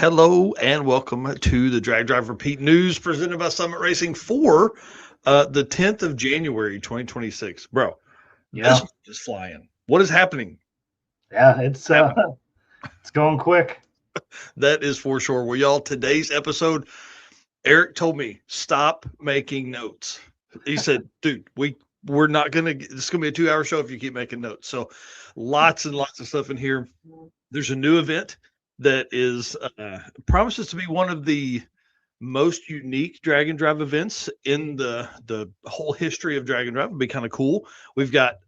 Hello and welcome to the Drag Drive Repeat News presented by Summit Racing for the 10th of January, 2026. Bro, this Yeah, is flying. What is happening? yeah, it's going quick. That is for sure. Well, y'all, today's episode, Eric told me, stop making notes. He said, dude, we're not gonna this is gonna be a 2-hour show if you keep making notes. So lots and lots of stuff in here. There's a new event that is promises to be one of the most unique drag and drive events in the whole history of drag and drive. Would be kind of cool. We've got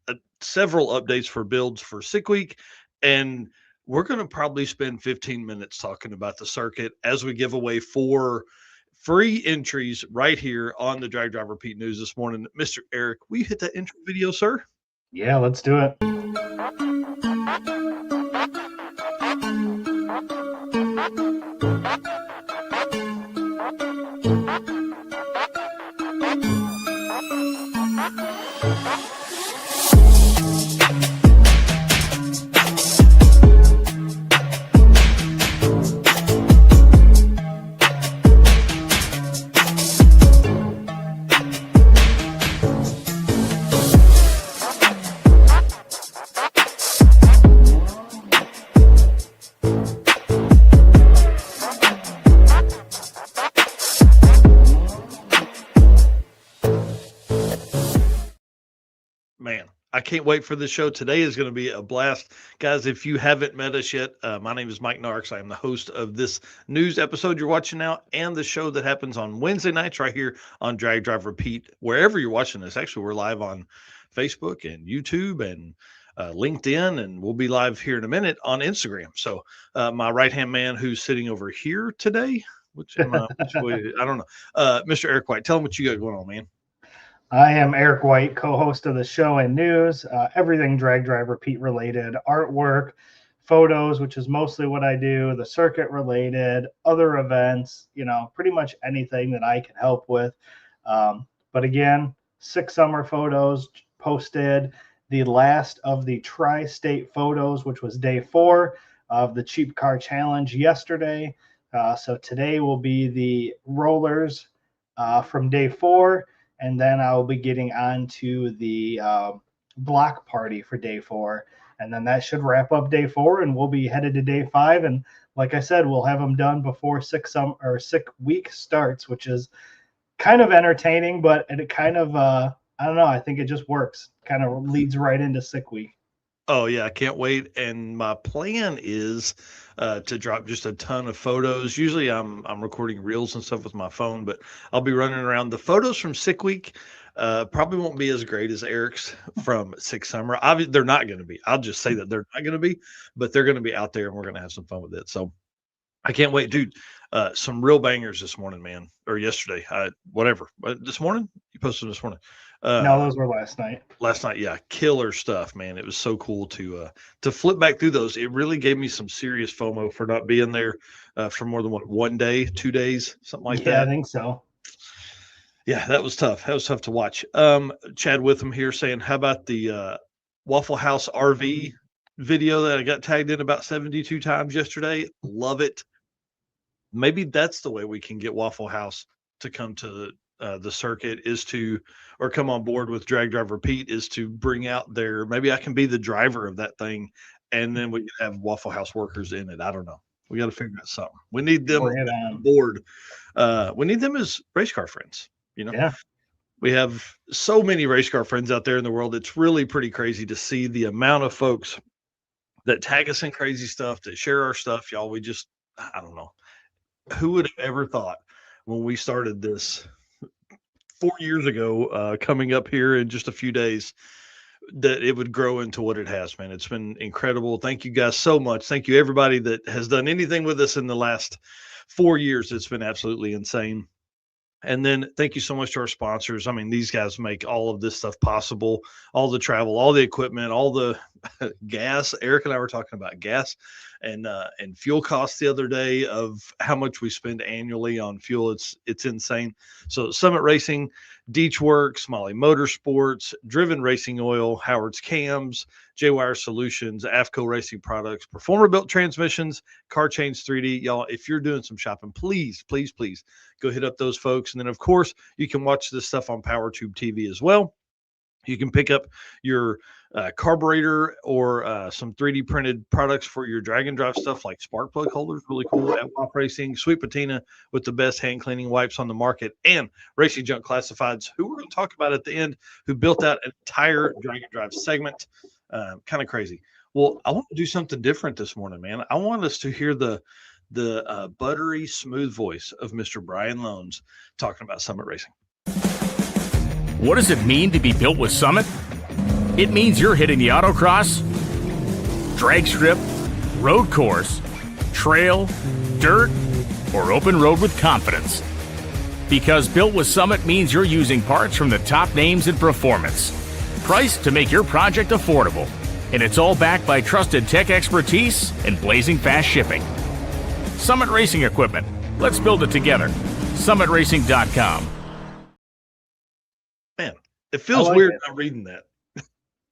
several updates for builds for Sick Week, and we're going to probably spend 15 minutes talking about the circuit as we give away 4 free entries right here on the Drag Drive Repeat News this morning. Mr. Eric, will you hit that intro video, sir? Yeah, let's do it. Man, I can't wait for the show. Today is going to be a blast. Guys, if you haven't met us yet, my name is Mike Narks. I am the host of this news episode you're watching now and the show that happens on Wednesday nights right here on Drag Drive Repeat, wherever you're watching this. Actually, we're live on Facebook and YouTube and LinkedIn, and we'll be live here in a minute on Instagram. So my right-hand man who's sitting over here today, which way, I don't know, Mr. Eric White, tell him what you got going on, man. I am Eric White, co-host of the show and news, everything Drag Drive Repeat related, artwork, photos, which is mostly what I do, the circuit related, other events, pretty much anything that I can help with. But again, 6 summer photos posted, the last of the tri-state photos, which was day 4 of the Cheap Car Challenge yesterday. So today will be the rollers from day 4. And then I'll be getting on to the block party for day 4. And then that should wrap up day 4, and we'll be headed to day 5. And like I said, we'll have them done before Sick Week starts, which is kind of entertaining, but it kind of, I don't know, I think it just works. Kind of leads right into Sick Week. Oh yeah, I can't wait. And my plan is to drop just a ton of photos. Usually I'm recording reels and stuff with my phone, but I'll be running around. The photos from Sick Week probably won't be as great as Eric's from Sick Summer. Obviously, they're not going to be. I'll just say that they're not going to be, but they're going to be out there, and we're going to have some fun with it. So I can't wait, dude. Some real bangers this morning, man, or yesterday, whatever. This morning, you posted this morning. No, those were last night. Last night, yeah, killer stuff, man. It was so cool to flip back through those. It really gave me some serious FOMO for not being there for more than one day, 2 days, something like that. Yeah, I think so. Yeah, that was tough. That was tough to watch. Chad Witham here saying, how about the Waffle House RV video that I got tagged in about 72 times yesterday? Love it. Maybe that's the way we can get Waffle House to come to the circuit, is to, or come on board with Drag Drive Repeat, is to bring out their, maybe I can be the driver of that thing, and then we can have Waffle House workers in it. I don't know. We got to figure out something. We need them on board. We need them as race car friends. Yeah. We have so many race car friends out there in the world. It's really pretty crazy to see the amount of folks that tag us in crazy stuff, that share our stuff. Y'all, we just, I don't know. Who would have ever thought when we started this 4 years ago, coming up here in just a few days, that it would grow into what it has, man. It's been incredible. Thank you guys so much. Thank you everybody that has done anything with us in the last 4 years. It's been absolutely insane. And then thank you so much to our sponsors. I mean, these guys make all of this stuff possible, all the travel, all the equipment, all the gas. Eric and I were talking about gas and fuel costs the other day of how much we spend annually on fuel. It's insane. So Summit Racing, Deech Works, Molly Motorsports, Driven Racing Oil, Howard's Cams, J-Wire Solutions, AFCO Racing Products, Performer Built Transmissions, Car Chains 3D. Y'all, if you're doing some shopping, please go hit up those folks. And then, of course, you can watch this stuff on PowerTube TV as well. You can pick up your carburetor or some 3D printed products for your drag and drive stuff like spark plug holders, really cool at WAP Racing, Sweet Patina with the best hand cleaning wipes on the market, and Racing Junk Classifieds, who we're going to talk about at the end, who built out an entire drag and drive segment. Kind of crazy. Well, I want to do something different this morning, man. I want us to hear the buttery, smooth voice of Mr. Brian Lohnes talking about Summit Racing. What does it mean to be built with Summit? It means you're hitting the autocross, drag strip, road course, trail, dirt, or open road with confidence. Because built with Summit means you're using parts from the top names in performance, priced to make your project affordable. And it's all backed by trusted tech expertise and blazing fast shipping. Summit Racing Equipment. Let's build it together. SummitRacing.com. Man, it feels weird not reading that.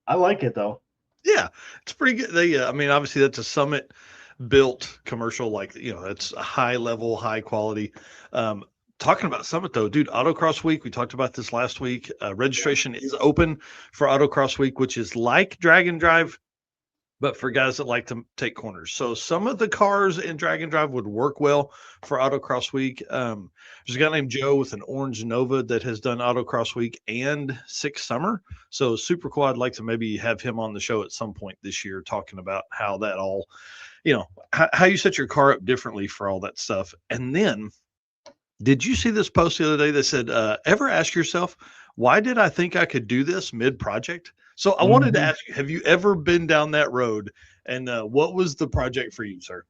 I like it though. Yeah, it's pretty good. They, I mean, obviously that's a Summit built commercial, like, that's a high level, high quality. Talking about Summit though, dude, Autocross Week, we talked about this last week. Registration is open for Autocross Week, which is like Drag and Drive, but for guys that like to take corners. So some of the cars in Drag and Drive would work well for Autocross Week. There's a guy named Joe with an orange Nova that has done Autocross Week and Six Summer. So super cool. I'd like to maybe have him on the show at some point this year, talking about how that all, how you set your car up differently for all that stuff. And then, did you see this post the other day that said, ever ask yourself, why did I think I could do this mid-project? So I wanted to ask you, have you ever been down that road? And what was the project for you, sir?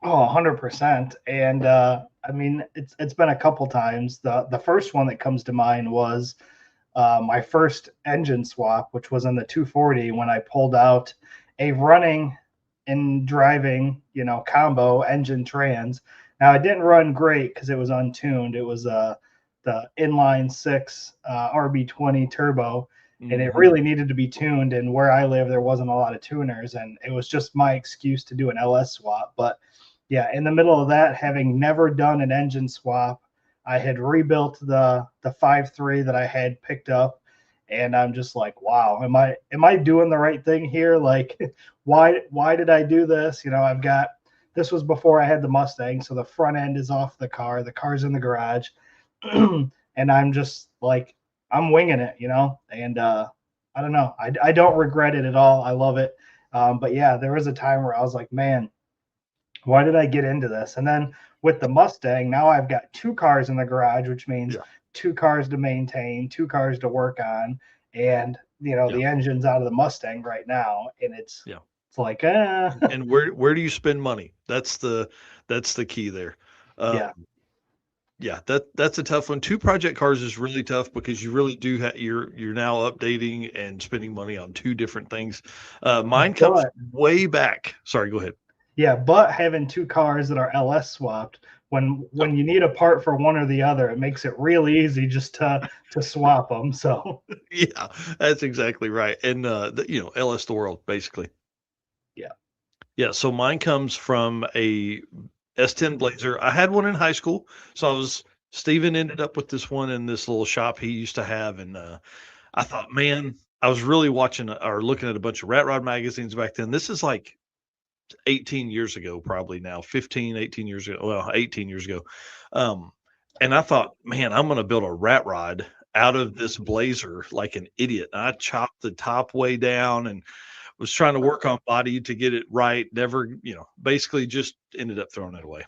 Oh, 100%. And I mean, it's been a couple times. The first one that comes to mind was my first engine swap, which was in the 240 when I pulled out a running and driving, combo engine trans. Now, it didn't run great because it was untuned. It was the inline 6 RB20 turbo, and it really needed to be tuned. And where I live, there wasn't a lot of tuners, and it was just my excuse to do an LS swap. But yeah, in the middle of that, having never done an engine swap, I had rebuilt the 5.3 that I had picked up, and I'm just like, wow, am I doing the right thing here? Like, why did I do this? This was before I had the Mustang, so the front end is off the car. The car's in the garage. And I'm just like, I'm winging it, and I don't know. I don't regret it at all. I love it. But yeah, there was a time where I was like, man, why did I get into this? And then with the Mustang, now I've got 2 cars in the garage, which means 2 cars to maintain, 2 cars to work on. And, the engine's out of the Mustang right now. And it's like, And where do you spend money? That's the key there. Yeah, that's a tough one. 2 project cars is really tough because you really do you're now updating and spending money on 2 different things. Mine comes way back. Sorry, go ahead. Yeah, but having 2 cars that are LS swapped, when you need a part for one or the other, it makes it really easy just to swap them. So yeah, that's exactly right. And LS the world basically. Yeah. So mine comes from a S10 Blazer. I had one in high school. So Steven ended up with this one in this little shop he used to have. And I thought, man, I was really watching or looking at a bunch of Rat Rod magazines back then. This is like 18 years ago, probably now 18 years ago. Well, 18 years ago. And I thought, man, I'm going to build a Rat Rod out of this Blazer like an idiot. And I chopped the top way down and was trying to work on body to get it right. Never, basically just ended up throwing it away.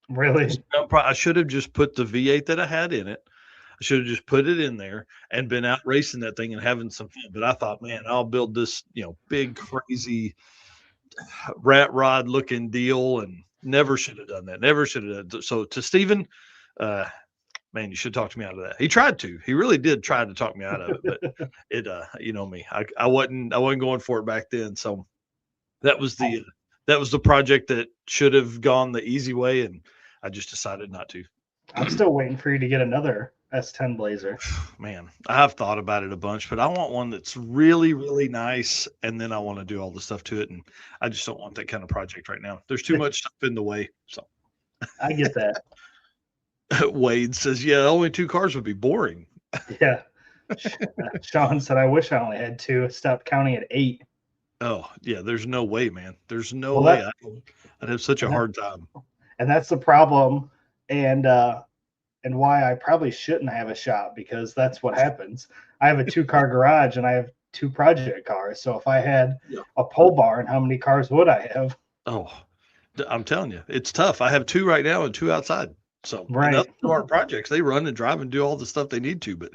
Really? I should have just put the V8 that I had in it. I should have just put it in there and been out racing that thing and having some fun. But I thought, man, I'll build this, big, crazy Rat Rod looking deal, and never should have done that. Never should have done. So to Steven, man, you should talk to me out of that. He tried to. He really did try to talk me out of it, but it, me, I wasn't going for it back then. So that was the that was the project that should have gone the easy way, and I just decided not to. I'm still waiting for you to get another S10 Blazer. Man, I've thought about it a bunch, but I want one that's really, really nice, and then I want to do all the stuff to it, and I just don't want that kind of project right now. There's too much stuff in the way. So I get that. Wade says, "Yeah, only 2 cars would be boring." Yeah. Sean said, I wish I only had 2. Stop counting at 8. Oh yeah, there's no way, man. There's no Well, way. I'd have such a hard time. And that's the problem. And why I probably shouldn't have a shop, because that's what happens. I have a 2-car garage and I have 2 project cars. So if I had a pole barn, how many cars would I have? Oh, I'm telling you, it's tough. I have 2 right now and 2 outside. So Right. our projects, they run and drive and do all the stuff they need to, but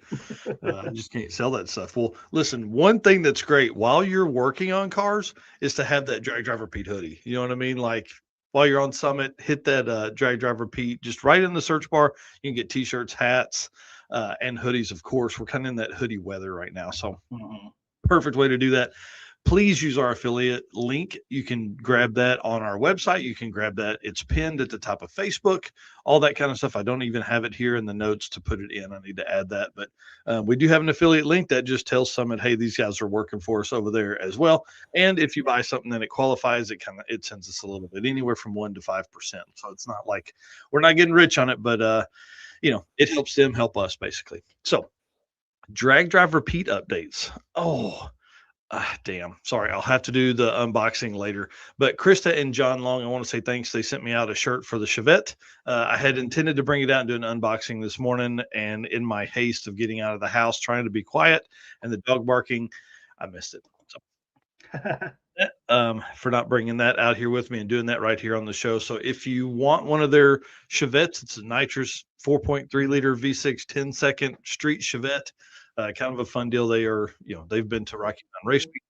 I just can't sell that stuff. Well, listen, one thing that's great while you're working on cars is to have that Drag Driver Pete hoodie. You know what I mean? Like while you're on Summit, hit that Drag Driver Pete just right in the search bar. You can get t-shirts, hats, and hoodies. Of course, we're kind of in that hoodie weather right now, so perfect way to do that. Please use our affiliate link. You can grab that on our website. You can grab that. It's pinned at the top of Facebook, all that kind of stuff. I don't even have it here in the notes to put it in. I need to add that. But we do have an affiliate link that just tells Summit, hey, these guys are working for us over there as well. And if you buy something that it qualifies, it sends us a little bit, anywhere from 1% to 5%. So it's not like we're not getting rich on it, but it helps them help us basically. So Drag Driver Pete updates. Oh, damn. Sorry. I'll have to do the unboxing later. But Krista and John Long, I want to say thanks. They sent me out a shirt for the Chevette. I had intended to bring it out and do an unboxing this morning. And in my haste of getting out of the house, trying to be quiet and the dog barking, I missed it. So, for not bringing that out here with me and doing that right here on the show. So if you want one of their Chevettes, it's a nitrous 4.3 liter V6 10-second street Chevette. Kind of a fun deal. They've been to Rocky Mountain Race Week.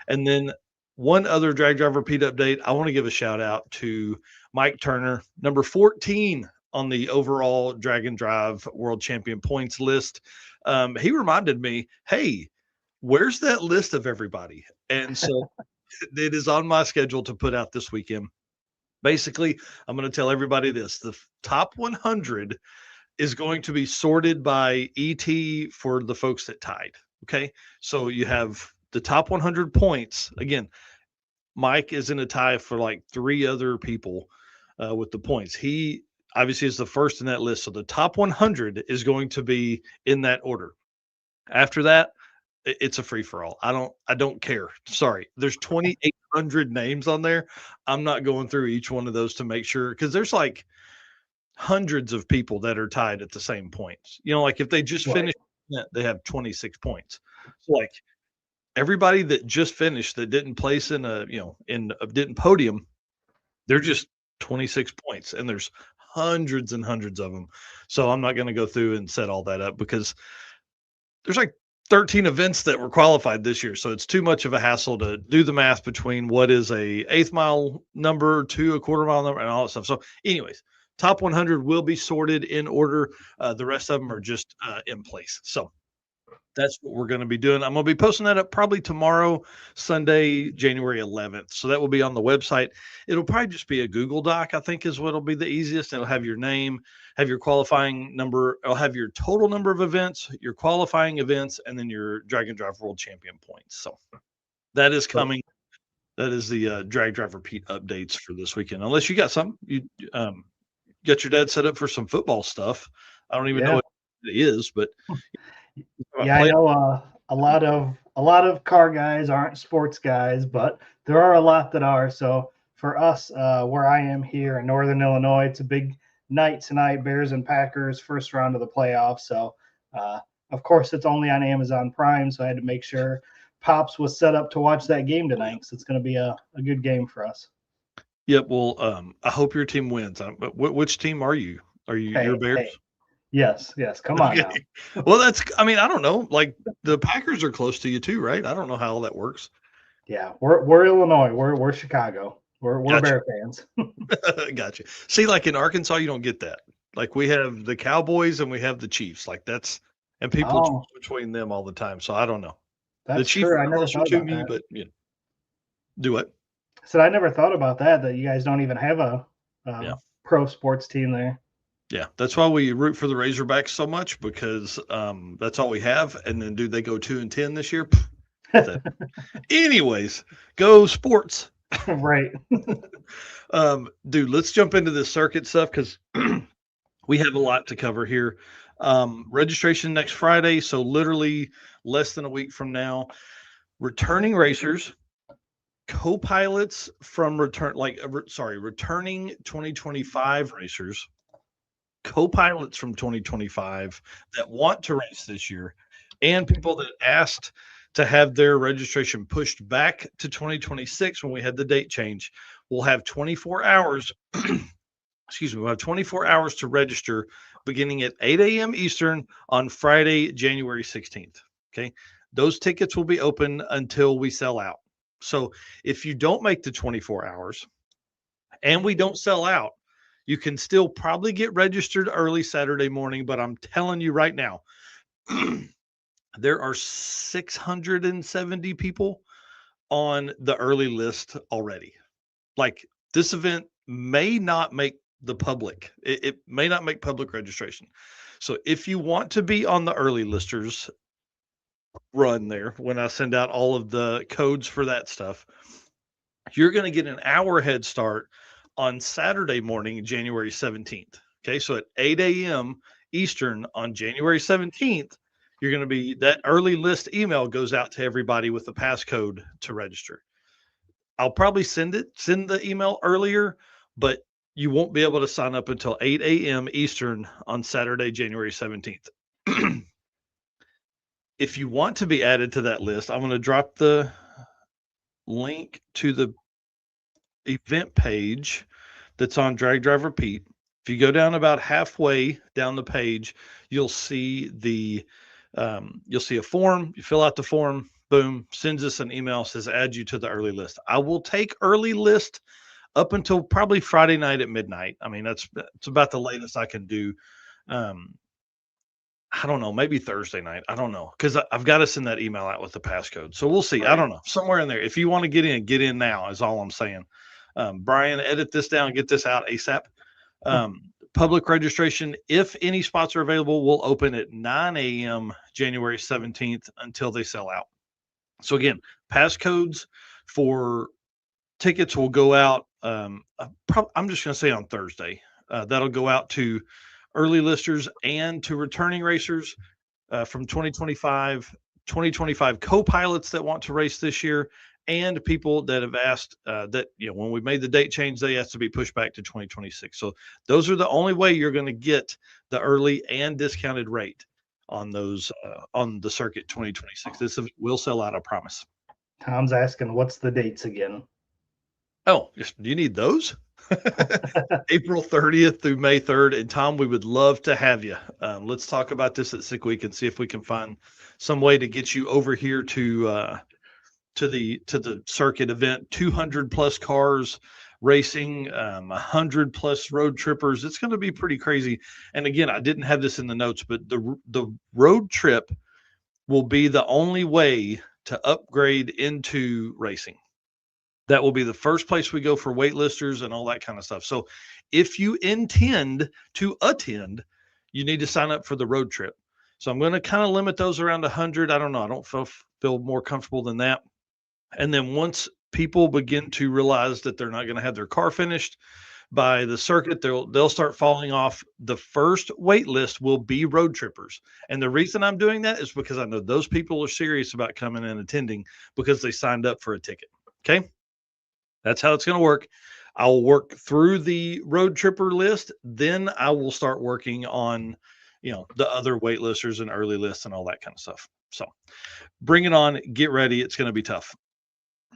And then one other Drag Driver Pete update. I want to give a shout out to Mike Turner, number 14 on the overall Drag and Drive World Champion points list. He reminded me, hey, where's that list of everybody? And so it is on my schedule to put out this weekend. Basically, I'm going to tell everybody this. The top 100 is going to be sorted by ET for the folks that tied. Okay. So you have the top 100 points. Again, Mike is in a tie for like 3 other people with the points. He obviously is the first in that list. So the top 100 is going to be in that order. After that, it's a free for all. I don't care. Sorry. There's 2,800 names on there. I'm not going through each one of those to make sure, because there's like hundreds of people that are tied at the same points. Like if they just finished, they have 26 points. So like everybody that just finished that didn't place didn't podium, they're just 26 points, and there's hundreds and hundreds of them. So I'm not going to go through and set all that up, because there's like 13 events that were qualified this year. So it's too much of a hassle to do the math between what is a 1/8 mile number to a 1/4 mile number and all that stuff. So anyways, top 100 will be sorted in order. The rest of them are just in place. So that's what we're going to be doing. I'm going to be posting that up probably tomorrow, Sunday, January 11th. So that will be on the website. It'll probably just be a Google Doc, I think is what will be the easiest. It'll have your name, have your qualifying number. It'll have your total number of events, your qualifying events, and then your Drag and Drive World Champion points. So that is coming. That is the Drag Driver Pete updates for this weekend. Unless you got something, you got your dad set up for some football stuff. I don't even know what it is, but yeah, I know a lot of car guys aren't sports guys, but there are a lot that are. So for us, where I am here in Northern Illinois, it's a big night tonight. Bears and Packers, first round of the playoffs. So of course, it's only on Amazon Prime, so I had to make sure Pops was set up to watch that game tonight. So it's going to be a good game for us. Yep. Well, I hope your team wins. Which team are you? Are you your Bears? Hey. Yes. Come on. Okay. Now. Well, I don't know. Like the Packers are close to you too, right? I don't know how all that works. Yeah, we're Illinois. We're Chicago. We're gotcha. Bear fans. Gotcha. See, like in Arkansas, you don't get that. Like we have the Cowboys and we have the Chiefs. Like and people choose between them all the time. So I don't know. That's the Chiefs true. are closer to me, but do what? So I never thought about that you guys don't even have a Yeah. pro sports team there. Yeah, that's why we root for the Razorbacks so much, because that's all we have. And then, do they go 2-10 this year? Anyways, go sports. Right. Dude, let's jump into this circuit stuff because we have a lot to cover here. Registration next Friday, so literally less than a week from now. Returning racers, co-pilots from returning 2025 racers, co-pilots from 2025 that want to race this year, and people that asked to have their registration pushed back to 2026 when we had the date change. We'll have 24 hours. Excuse me. We'll have 24 hours to register beginning at 8 a.m. Eastern on Friday, January 16th. Okay. Those tickets will be open until we sell out. So if you don't make the 24 hours and we don't sell out, you can still probably get registered early Saturday morning. But I'm telling you right now, there are 670 people on the early list already. Like, this event may not make the public. It may not make public registration. So if you want to be on the early listers run there, when I send out all of the codes for that stuff, you're going to get an hour head start on Saturday morning, January 17th. Okay. So at 8 a.m. Eastern on January 17th, you're going to be, that early list email goes out to everybody with the passcode to register. I'll probably send the email earlier, but you won't be able to sign up until 8 a.m. Eastern on Saturday, January 17th. If you want to be added to that list, I'm going to drop the link to the event page that's on Drag Driver Pete. If you go down about halfway down the page, you'll see a form. You fill out the form, boom, sends us an email, says add you to the early list. I will take early list up until probably Friday night at midnight. I mean, that's about the latest I can do. I don't know, maybe Thursday night. I don't know, because I've got to send that email out with the passcode. So we'll see. Right. I don't know, somewhere in there. If you want to get in now is all I'm saying. Brian, edit this down, get this out ASAP. Public registration, if any spots are available, will open at 9 a.m. January 17th until they sell out. So again, passcodes for tickets will go out. I'm just going to say on Thursday. That'll go out to early listers and to returning racers from 2025 co-pilots that want to race this year, and people that have asked that, when we made the date change, they asked to be pushed back to 2026. So those are the only way you're going to get the early and discounted rate on those on the circuit 2026. This will sell out, I promise. Tom's asking, what's the dates again? Oh, do you need those? April 30th through May 3rd. And Tom, we would love to have you. Let's talk about this at Sick Week and see if we can find some way to get you over here to the circuit event. 200 plus cars racing, 100 plus road trippers. It's going to be pretty crazy. And again, I didn't have this in the notes, but the road trip will be the only way to upgrade into racing. That will be the first place we go for waitlisters and all that kind of stuff. So if you intend to attend, you need to sign up for the road trip. So I'm going to kind of limit those around 100. I don't know. I don't feel more comfortable than that. And then once people begin to realize that they're not going to have their car finished by the circuit, they'll start falling off. The first wait list will be road trippers. And the reason I'm doing that is because I know those people are serious about coming and attending because they signed up for a ticket. Okay. That's how it's going to work. I'll work through the road tripper list. Then I will start working on, the other waitlisters and early lists and all that kind of stuff. So bring it on, get ready. It's going to be tough.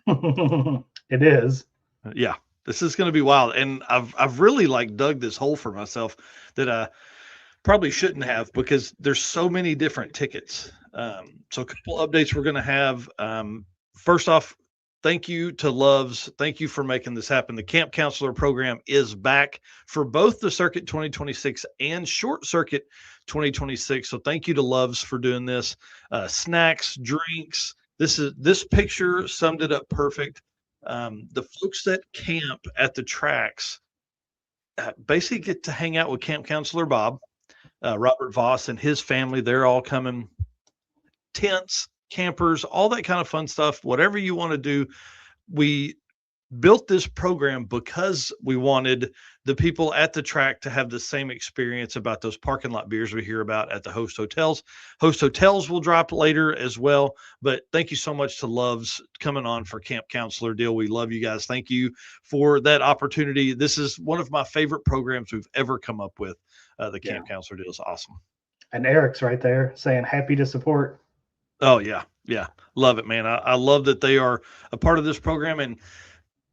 It is. Yeah, this is going to be wild. And I've really dug this hole for myself that I probably shouldn't have, because there's so many different tickets. So a couple updates we're going to have. First off, thank you to Loves. Thank you for making this happen. The Camp Counselor program is back for both the Circuit 2026 and Short Circuit 2026. So thank you to Loves for doing this. Snacks, drinks. This picture summed it up perfect. The folks that camp at the tracks basically get to hang out with camp counselor Bob, Robert Voss and his family. They're all coming, tents, campers, all that kind of fun stuff. Whatever you want to do, we built this program because we wanted the people at the track to have the same experience about those parking lot beers we hear about at the host hotels. Host hotels will drop later as well. But thank you so much to Loves coming on for Camp Counselor deal. We love you guys. Thank you for that opportunity. This is one of my favorite programs we've ever come up with. The Camp Counselor deal is awesome. And Eric's right there saying happy to support. Oh yeah. Yeah. Love it, man. I love that they are a part of this program. And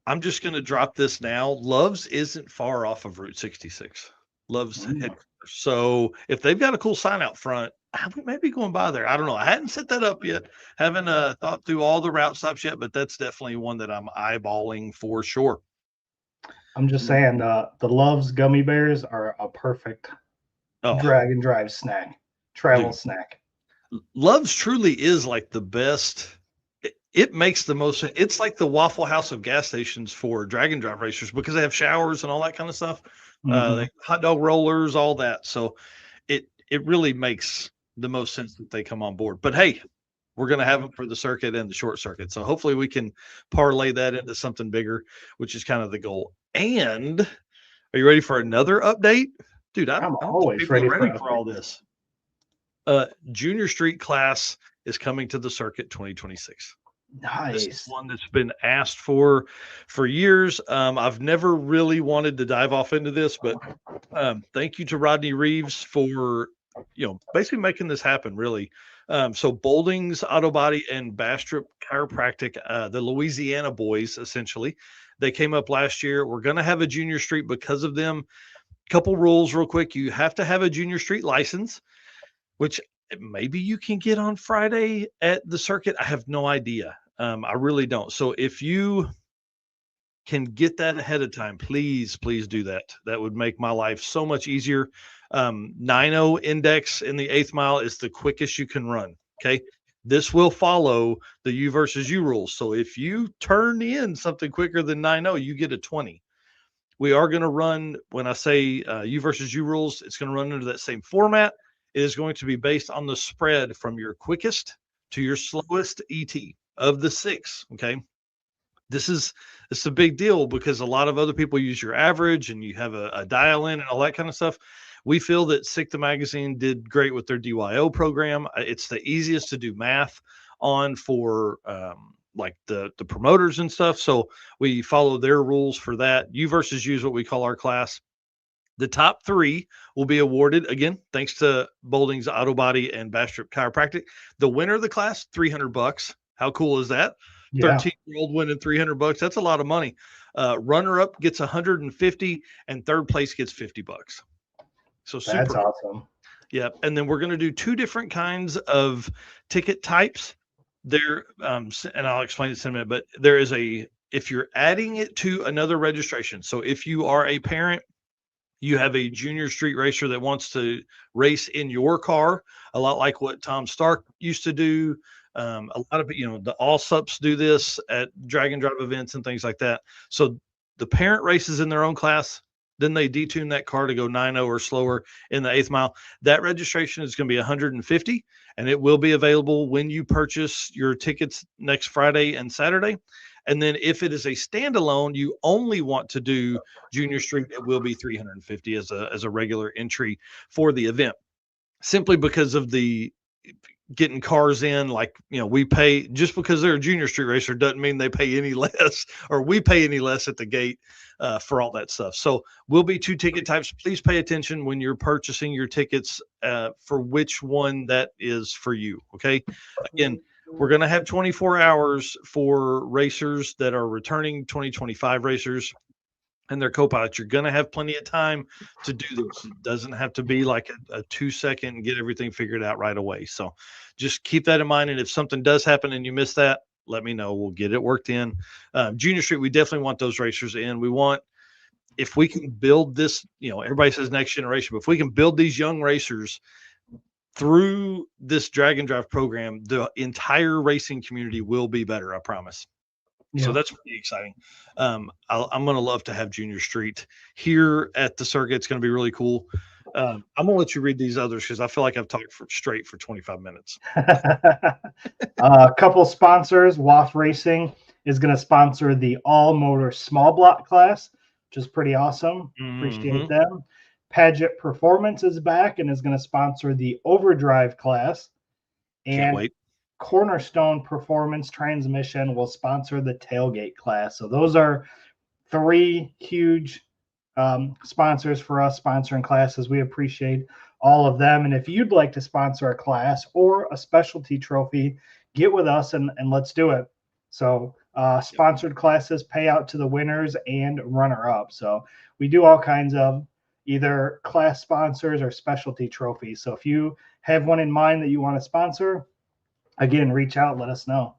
I'm just going to drop this now. Loves isn't far off of Route 66. Loves headquarters. So if they've got a cool sign out front, we may be going by there. I don't know. I hadn't set that up yet. Haven't thought through all the route stops yet, but that's definitely one that I'm eyeballing for sure. I'm just saying the Loves gummy bears are a perfect drag and drive snack, travel snack. Loves truly is like the best. It makes the most. It's like the Waffle House of gas stations for drag and drive racers because they have showers and all that kind of stuff. They hot dog rollers, all that. So it really makes the most sense that they come on board. But hey, we're going to have them for the circuit and the short circuit. So hopefully we can parlay that into something bigger, which is kind of the goal. And are you ready for another update? Dude, I'm always ready for all this. Junior Street class is coming to the circuit 2026. Nice. This is one that's been asked for years. I've never really wanted to dive off into this, but thank you to Rodney Reeves for basically making this happen. Really, so Boldings Auto Body and Bastrop Chiropractic, the Louisiana boys, essentially, they came up last year. We're going to have a Junior Street because of them. Couple rules, real quick. You have to have a Junior Street license, which maybe you can get on Friday at the circuit. I have no idea. I really don't. So if you can get that ahead of time, please do that. That would make my life so much easier. 9.0 index in the 8th mile is the quickest you can run. Okay. This will follow the U versus U rules. So if you turn in something quicker than 9.0, you get a 20. We are going to run, when I say U versus U rules, it's going to run under that same format. It is going to be based on the spread from your quickest to your slowest ET of the 6. Okay. It's a big deal because a lot of other people use your average and you have a dial in and all that kind of stuff. We feel that SICTA Magazine did great with their DYO program. It's the easiest to do math on for like the promoters and stuff. So we follow their rules for that. U versus U is what we call our class. The top 3 will be awarded, again, thanks to Boldings Auto Body and Bastrop Chiropractic. The winner of the class, $300. How cool is that? 13-year-old winning $300. That's a lot of money. Runner-up gets $150, and third place gets $50. So super. That's awesome. Yeah, and then we're going to do 2 different kinds of ticket types. There, and I'll explain it in a minute. But there is if you're adding it to another registration. So if you are a parent, you have a junior street racer that wants to race in your car, a lot like what Tom Stark used to do. A lot of, the Allsups do this at drag and drive events and things like that. So the parent races in their own class, then they detune that car to go 9.0 or slower in the 8th mile. That registration is going to be $150, and it will be available when you purchase your tickets next Friday and Saturday. And then if it is a standalone, you only want to do Junior Street, it will be $350 as a regular entry for the event, simply because of the getting cars in. Like, we pay, just because they're a Junior Street racer doesn't mean they pay any less, or we pay any less at the gate for all that stuff. So we'll be 2 ticket types. Please pay attention when you're purchasing your tickets for which one that is for you. Okay. Again, we're going to have 24 hours for racers that are returning 2025 racers and their co-pilots. You're going to have plenty of time to do this. It doesn't have to be like a 2-second and get everything figured out right away. So just keep that in mind. And if something does happen and you miss that, let me know. We'll get it worked in. Junior Street, we definitely want those racers in. We want, if we can build this, everybody says next generation, but if we can build these young racers through this drag and drive program, the entire racing community will be better. I promise. So Yeah. that's pretty exciting. I'm going to love to have Junior Street here at the circuit. It's going to be really cool. I'm going to let you read these others because I feel like I've talked straight for 25 minutes. A couple sponsors. WAF Racing is going to sponsor the All Motor Small Block class, which is pretty awesome. Appreciate them. Paget Performance is back and is going to sponsor the Overdrive class. Can't And wait. Cornerstone Performance Transmission will sponsor the tailgate class. So those are three huge sponsors for us sponsoring classes. We appreciate all of them. And if you'd like to sponsor a class or a specialty trophy, get with us and let's do it. So sponsored classes pay out to the winners and runner up. So we do all kinds of either class sponsors or specialty trophies. So if you have one in mind that you want to sponsor, again, reach out, let us know.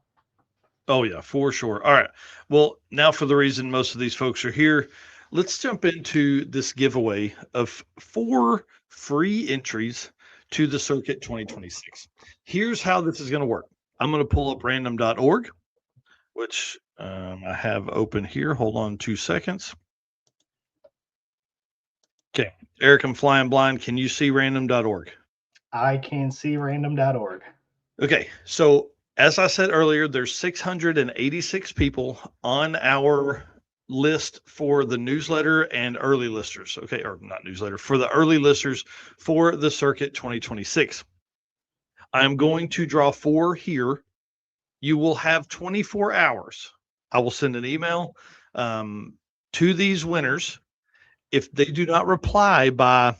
Oh, yeah, for sure. All right. Well, now for the reason most of these folks are here, let's jump into this giveaway of 4 free entries to the Circuit 2026. Here's how this is going to work. I'm going to pull up random.org, which I have open here. Hold on 2 seconds. Okay. Eric, I'm flying blind. Can you see random.org? I can see random.org. Okay. So as I said earlier, there's 686 people on our list for the newsletter and early listers. Okay. Or not newsletter, for the early listers for the Circuit 2026. I'm going to draw 4 here. You will have 24 hours. I will send an email to these winners. If they do not reply by,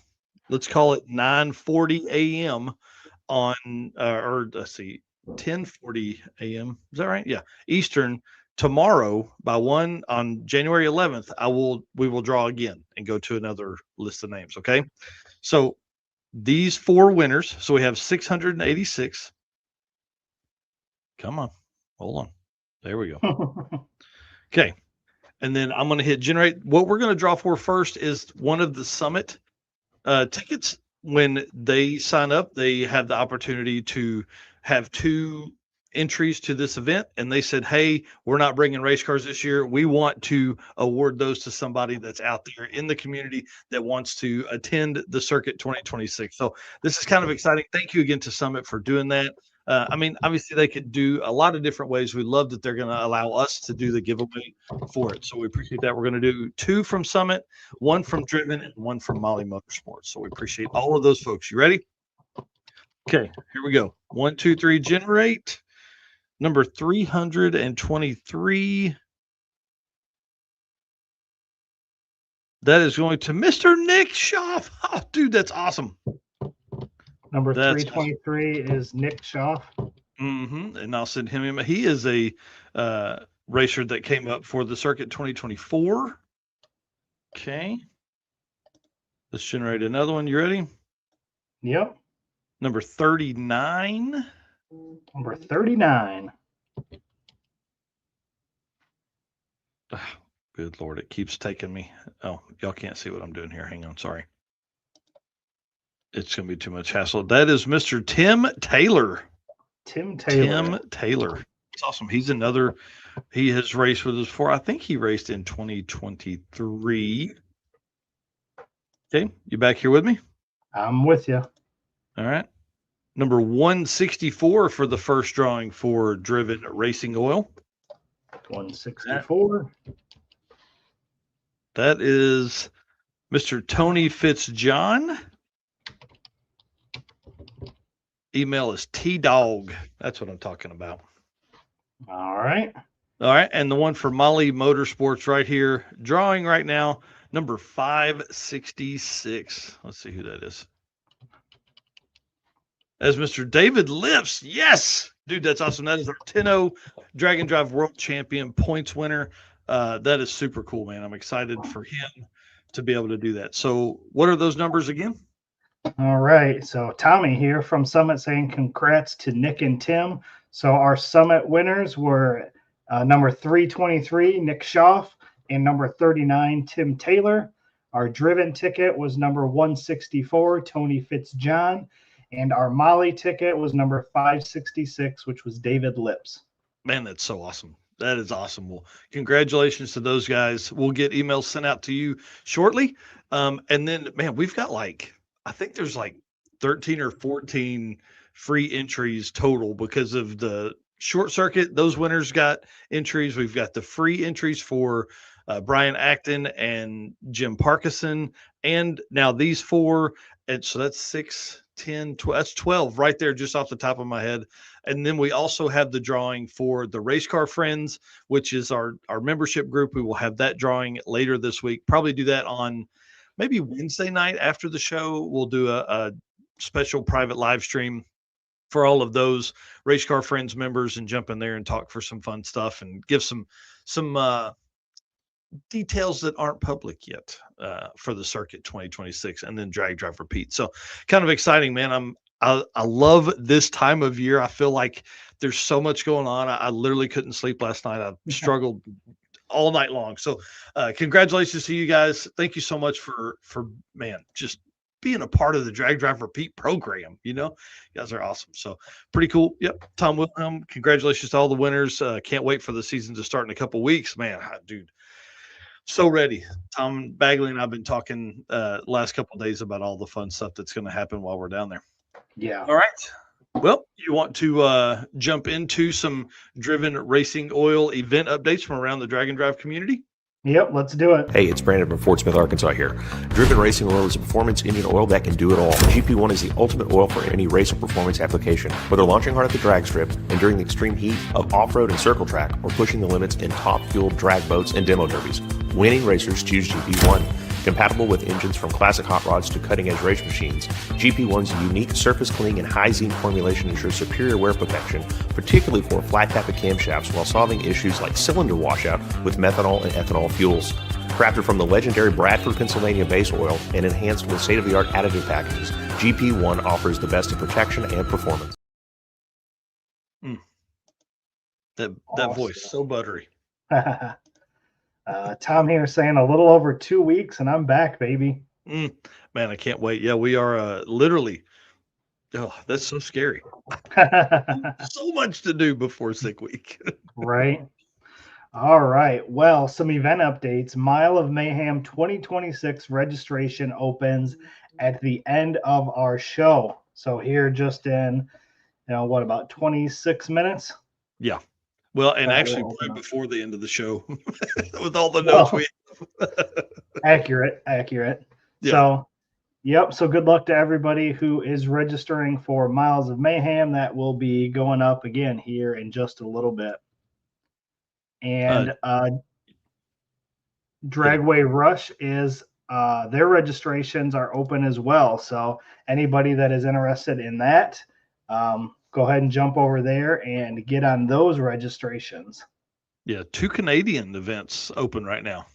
let's call it 9:40 a.m. on, or let's see, 10:40 a.m. Is that right? Yeah, Eastern tomorrow by 1 on January 11th. We will draw again and go to another list of names. Okay, so these 4 winners. So we have 686. Come on, hold on. There we go. Okay. And then I'm going to hit generate. What we're going to draw for first is one of the Summit tickets. When they sign up, they have the opportunity to have 2 entries to this event. And they said, hey, we're not bringing race cars this year. We want to award those to somebody that's out there in the community that wants to attend the Circuit 2026. So this is kind of exciting. Thank you again to Summit for doing that. I mean, obviously they could do a lot of different ways. We love that they're going to allow us to do the giveaway for it. So we appreciate that. We're going to do 2 from Summit, 1 from Driven, and 1 from Molly Motorsports. So we appreciate all of those folks. You ready? Okay, here we go. 1, 2, 3, generate. Number 323. That is going to Mr. Nick Schaff. Oh, dude, that's awesome. Number 323 is Nick Schaff. And I'll send him. He is a racer that came up for the Circuit 2024. Okay. Let's generate another one. You ready? Yep. Number 39. Number 39. Oh, good Lord. It keeps taking me. Oh, y'all can't see what I'm doing here. Hang on. Sorry. It's going to be too much hassle. That is Mr. Tim Taylor. Tim Taylor. It's awesome. He has raced with us before. I think he raced in 2023. Okay. You back here with me? I'm with you. All right. Number 164 for the first drawing for Driven Racing Oil. 164. That is Mr. Tony Fitzjohn. Email is TDog. That's what I'm talking about. All right. All right. And the one for Molly Motorsports right here, drawing right now, number 566. Let's see who that is. As Mr. David Lips. Yes. Dude, that's awesome. That is our 10-0 Dragon Drive World Champion points winner. That is super cool, man. I'm excited for him to be able to do that. So what are those numbers again? All right. So Tommy here from Summit saying congrats to Nick and Tim. So our Summit winners were number 323, Nick Schaff, and number 39, Tim Taylor. Our Driven ticket was number 164, Tony Fitzjohn. And our Molly ticket was number 566, which was David Lips. Man, that's so awesome. That is awesome. Well, congratulations to those guys. We'll get emails sent out to you shortly. And then, man, we've got I think there's 13 or 14 free entries total because of the short circuit. Those winners got entries. We've got the free entries for Brian Acton and Jim Parkinson. And now these 4. And so that's 6, 10, 12. That's 12 right there, just off the top of my head. And then we also have the drawing for the Race Car Friends, which is our membership group. We will have that drawing later this week. Probably do that on maybe Wednesday night after the show. We'll do a special private live stream for all of those Race Car Friends members and jump in there and talk for some fun stuff and give some details that aren't public yet for the circuit 2026 and then Drag Drive Repeat. So kind of exciting, man. I love this time of year. I feel like there's so much going on. I literally couldn't sleep last night. I struggled all night long. So congratulations to you guys. Thank you so much for man, just being a part of the Drag Drive Repeat program. You guys are awesome. So pretty cool. Yep. Tom Wilhelm, congratulations to all the winners. Can't wait for the season to start in a couple weeks, man. Dude, so ready. Tom Bagley and I've been talking last couple of days about all the fun stuff that's going to happen while we're down there. Yeah. All right. Well, you want to jump into some Driven Racing Oil event updates from around the Drag and Drive community? Yep, let's do it. Hey, it's Brandon from Fort Smith, Arkansas here. Driven Racing Oil is a performance engine oil that can do it all. GP1 is the ultimate oil for any race or performance application. Whether launching hard at the drag strip and during the extreme heat of off-road and circle track, or pushing the limits in top-fueled drag boats and demo derbies, winning racers choose GP1. Compatible with engines from classic hot rods to cutting-edge race machines, GP1's unique surface cleaning and high-zine formulation ensures superior wear protection, particularly for flat-tapped camshafts, while solving issues like cylinder washout with methanol and ethanol fuels. Crafted from the legendary Bradford, Pennsylvania base oil and enhanced with state-of-the-art additive packages, GP1 offers the best in protection and performance. That voice, so buttery. Tom here saying a little over 2 weeks and I'm back, baby. Man, I can't wait. Yeah, we are literally. Oh, that's so scary. So much to do before sick week. Right. All right. Well, some event updates. Mile of Mayhem 2026 registration opens at the end of our show. So here just in, about 26 minutes? Yeah. Well, and actually right before the end of the show with all the notes we Accurate. Yeah. So, yep. So good luck to everybody who is registering for Miles of Mayhem. That will be going up again here in just a little bit. And Dragway Rush is their registrations are open as well. So anybody that is interested in that, go ahead and jump over there and get on those registrations. Yeah, 2 Canadian events open right now.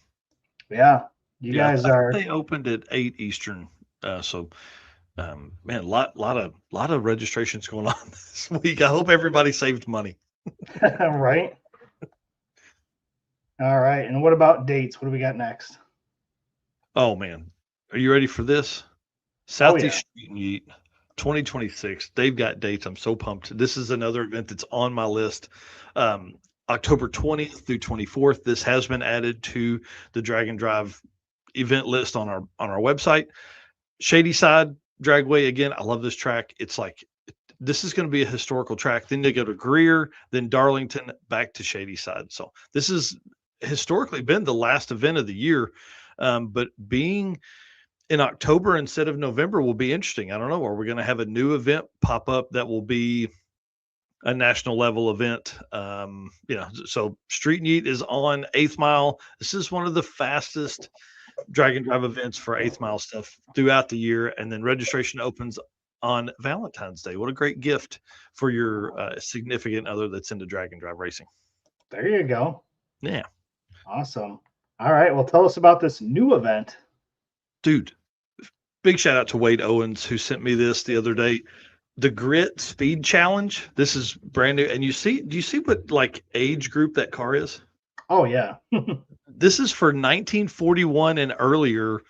Yeah, you guys are. They opened at 8 Eastern. Man, a lot of registrations going on this week. I hope everybody saved money. Right. All right. And what about dates? What do we got next? Oh man, are you ready for this? Southeast Street and Yeet 2026. They've got dates. I'm so pumped. This is another event that's on my list. October 20th through 24th. This has been added to the Drag and Drive event list on our website. Shady Side Dragway. Again, I love this track. It's like, this is going to be a historical track. Then they go to Greer, then Darlington, back to Shady Side. So this has historically been the last event of the year. But being in October instead of November will be interesting. I don't know. Are we going to have a new event pop up that will be a national level event? So Street and Yeet is on 8th Mile. This is one of the fastest Drag and Drive events for 8th Mile stuff throughout the year. And then registration opens on Valentine's Day. What a great gift for your significant other that's into Drag and Drive racing. There you go. Yeah. Awesome. All right. Well, tell us about this new event. Dude, big shout out to Wade Owens, who sent me this the other day. The Grit Speed Challenge. This is brand new. And do you see what like age group that car is? Oh, yeah. This is for 1941 and earlier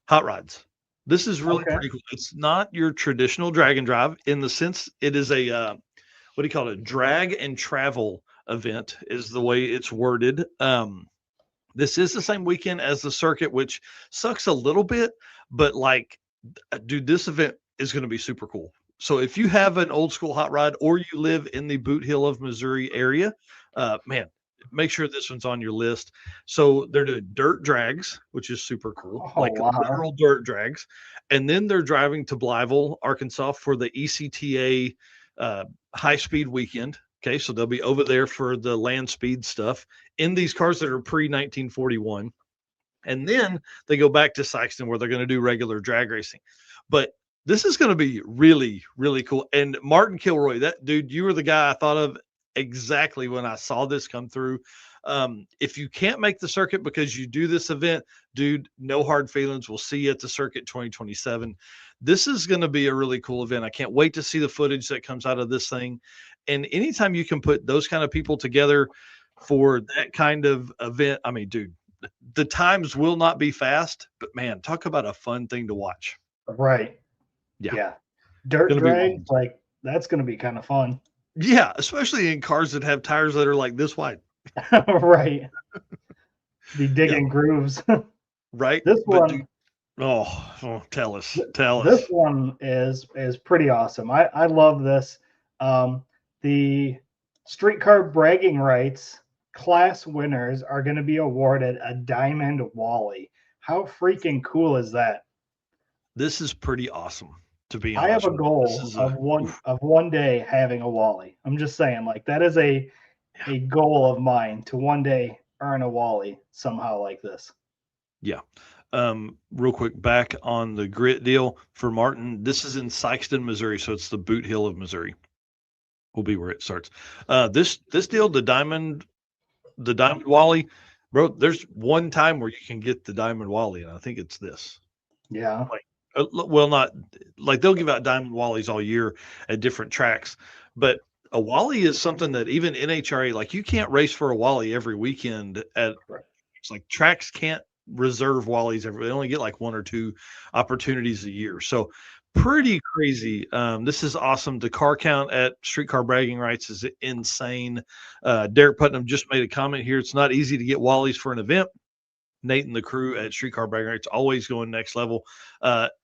hot rods. This is really pretty cool. It's not your traditional drag and drive in the sense it is a, what do you call it? Drag and travel event is the way it's worded. This is the same weekend as the circuit, which sucks a little bit, but like, dude, this event is going to be super cool. So if you have an old school hot rod or you live in the Boot Hill of Missouri area, man, make sure this one's on your list. So they're doing dirt drags, which is super cool, Oh, like wow. literal dirt drags. And then they're driving to Blytheville, Arkansas for the ECTA high speed weekend. Okay, so they'll be over there for the land speed stuff in these cars that are pre 1941. And then they go back to Sikeston where they're going to do regular drag racing. But this is going to be really, really cool. And Martin Kilroy, that dude, you were the guy I thought of exactly when I saw this come through. If you can't make the circuit because you do this event, dude, no hard feelings. We'll see you at the circuit 2027. This is going to be a really cool event. I can't wait to see the footage that comes out of this thing. And anytime you can put those kind of people together for that kind of event, I mean, dude, the times will not be fast, but man, talk about a fun thing to watch. Right. Yeah. Dirt Gonna be drag, like that's going to be kind of fun. Yeah, especially in cars that have tires that are like this wide, Right. Be digging grooves. right? This But one, dude, tell us. this one is pretty awesome. I love this. The streetcar bragging rights class winners are going to be awarded a Diamond Wally. How freaking cool is that? This is pretty awesome. To be I have honest, a goal of one day having a Wally. I'm just saying, like that is a goal of mine to one day earn a Wally somehow like this. Yeah. Real quick, back on the grit deal for Martin. This is in Sikeston, Missouri, so it's the Boot Hill of Missouri. Will be where it starts. This deal, the Diamond Wally, bro. There's one time where you can get the Diamond Wally, and I think it's this. Yeah. Well, not like they'll give out Diamond Wallies all year at different tracks, but a Wally is something that even NHRA, like you can't race for a Wally every weekend at it's like tracks can't reserve Wallies they only get like 1 or 2 opportunities a year. So pretty crazy. This is awesome. The car count at Streetcar Bragging Rights is insane. Derek Putnam just made a comment here. It's not easy to get Wallies for an event. Nate and the crew at Streetcar Bragging Rights always going next level.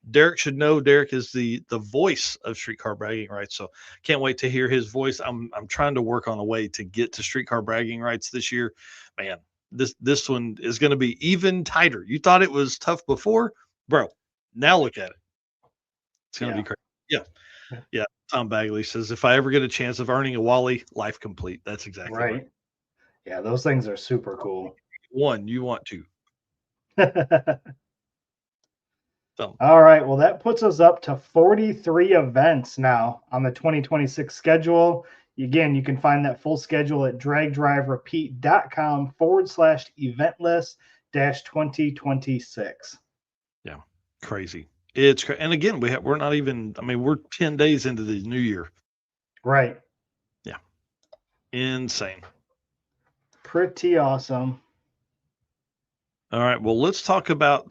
Derek should know. Derek is the voice of Streetcar Bragging Rights, so can't wait to hear his voice. I'm trying to work on a way to get to Streetcar Bragging Rights this year. Man, this one is going to be even tighter. You thought it was tough before, bro. Now look at it. It's going to be crazy. Yeah. Tom Bagley says, if I ever get a chance of earning a Wally, life complete. That's exactly right. Yeah, those things are super cool. One, you want to. All right. Well, that puts us up to 43 events now on the 2026 schedule. Again, you can find that full schedule at dragdriverepeat.com/event list -2026. Yeah. Crazy. It's and again, we're not even, I mean, we're 10 days into the new year. Right. Yeah. Insane. Pretty awesome. All right. Well, let's talk about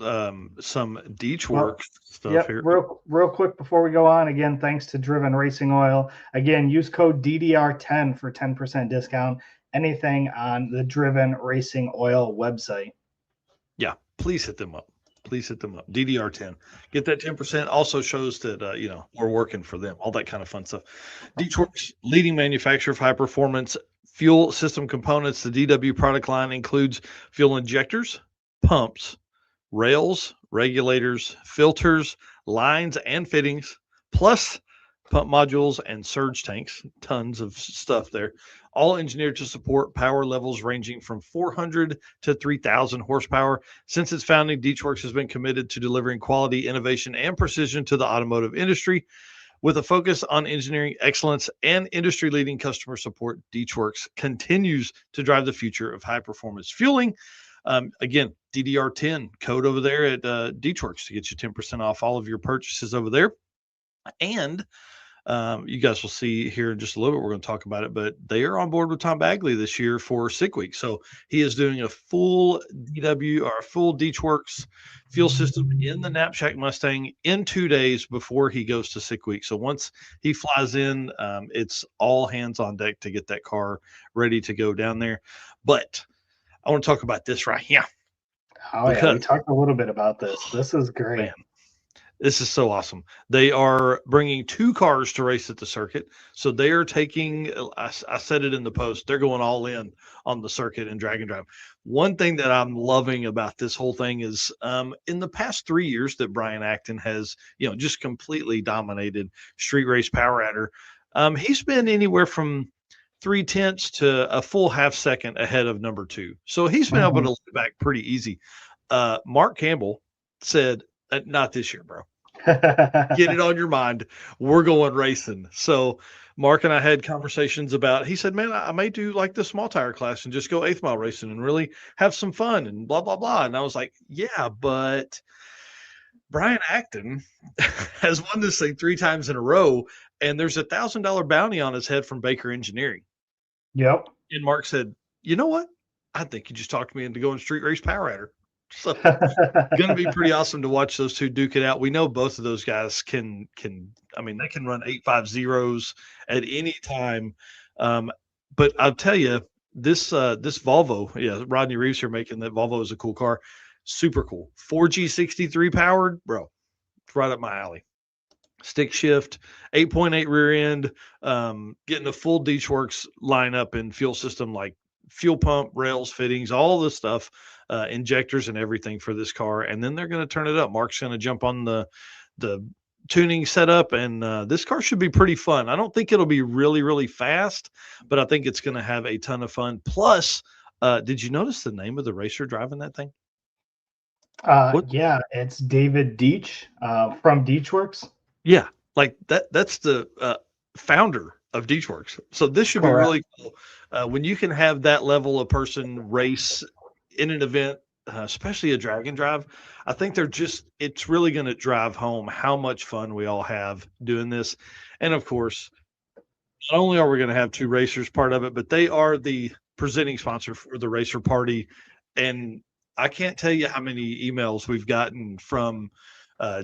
some Deechworks stuff here. Real quick before we go on, again, thanks to Driven Racing Oil. Again, use code DDR10 for 10% discount. Anything on the Driven Racing Oil website. Yeah, please hit them up. DDR10. Get that 10%. Also shows that we're working for them. All that kind of fun stuff. Deechworks, leading manufacturer of high performance fuel system components. The DW product line includes fuel injectors, pumps, rails, regulators, filters, lines, and fittings, plus pump modules and surge tanks. Tons of stuff there. All engineered to support power levels ranging from 400 to 3,000 horsepower. Since its founding, Deechworks has been committed to delivering quality, innovation, and precision to the automotive industry. With a focus on engineering excellence and industry-leading customer support, Deechworks continues to drive the future of high-performance fueling. Again, DDR10 code over there at Deechworks to get you 10% off all of your purchases over there. And You guys will see here in just a little bit. We're going to talk about it, but they are on board with Tom Bagley this year for Sick Week. So he is doing a full DW or a full Deechworks fuel system in the Knapsack Mustang in 2 days before he goes to Sick Week. So once he flies in, it's all hands on deck to get that car ready to go down there. But I want to talk about this right here. Oh, yeah. We talked a little bit about this. This is great. Man, this is so awesome. They are bringing 2 cars to race at the circuit. So they are taking, I said it in the post, they're going all in on the circuit and drag and drive. One thing that I'm loving about this whole thing is in the past 3 years that Brian Acton has, just completely dominated street race power adder. He's been anywhere from 0.3 to a full half second ahead of number 2. So he's been able to lay back pretty easy. Mark Campbell said, not this year, bro. Get it on your mind. We're going racing. So Mark and I had conversations about, he said, man, I may do like the small tire class and just go 8th mile racing and really have some fun and blah, blah, blah. And I was like, yeah, but Brian Acton has won this thing 3 times in a row, and there's $1,000 bounty on his head from Baker Engineering. Yep. And Mark said, you know what? I think you just talked me into going street race power adder. So it's going to be pretty awesome to watch those 2 duke it out. We know both of those guys can they can run 8.50s at any time. But I'll tell you, this Volvo, Rodney Reeves here making that Volvo is a cool car. Super cool. 4G63 powered, bro. It's right up my alley. Stick shift, 8.8 rear end, getting a full Deechworks lineup and fuel system, like fuel pump, rails, fittings, all this stuff, injectors and everything for this car. And then they're going to turn it up. Mark's going to jump on the tuning setup, and this car should be pretty fun. I don't think it'll be really, really fast, but I think it's going to have a ton of fun. Plus, did you notice the name of the racer driving that thing? Yeah, it's David Deech from Deechworks. Yeah, like that's the founder of Deechworks. So this should be really cool. When you can have that level of person race in an event, especially a drag and drive, I think it's really going to drive home how much fun we all have doing this. And of course, not only are we going to have 2 racers part of it, but they are the presenting sponsor for the racer party. And I can't tell you how many emails we've gotten from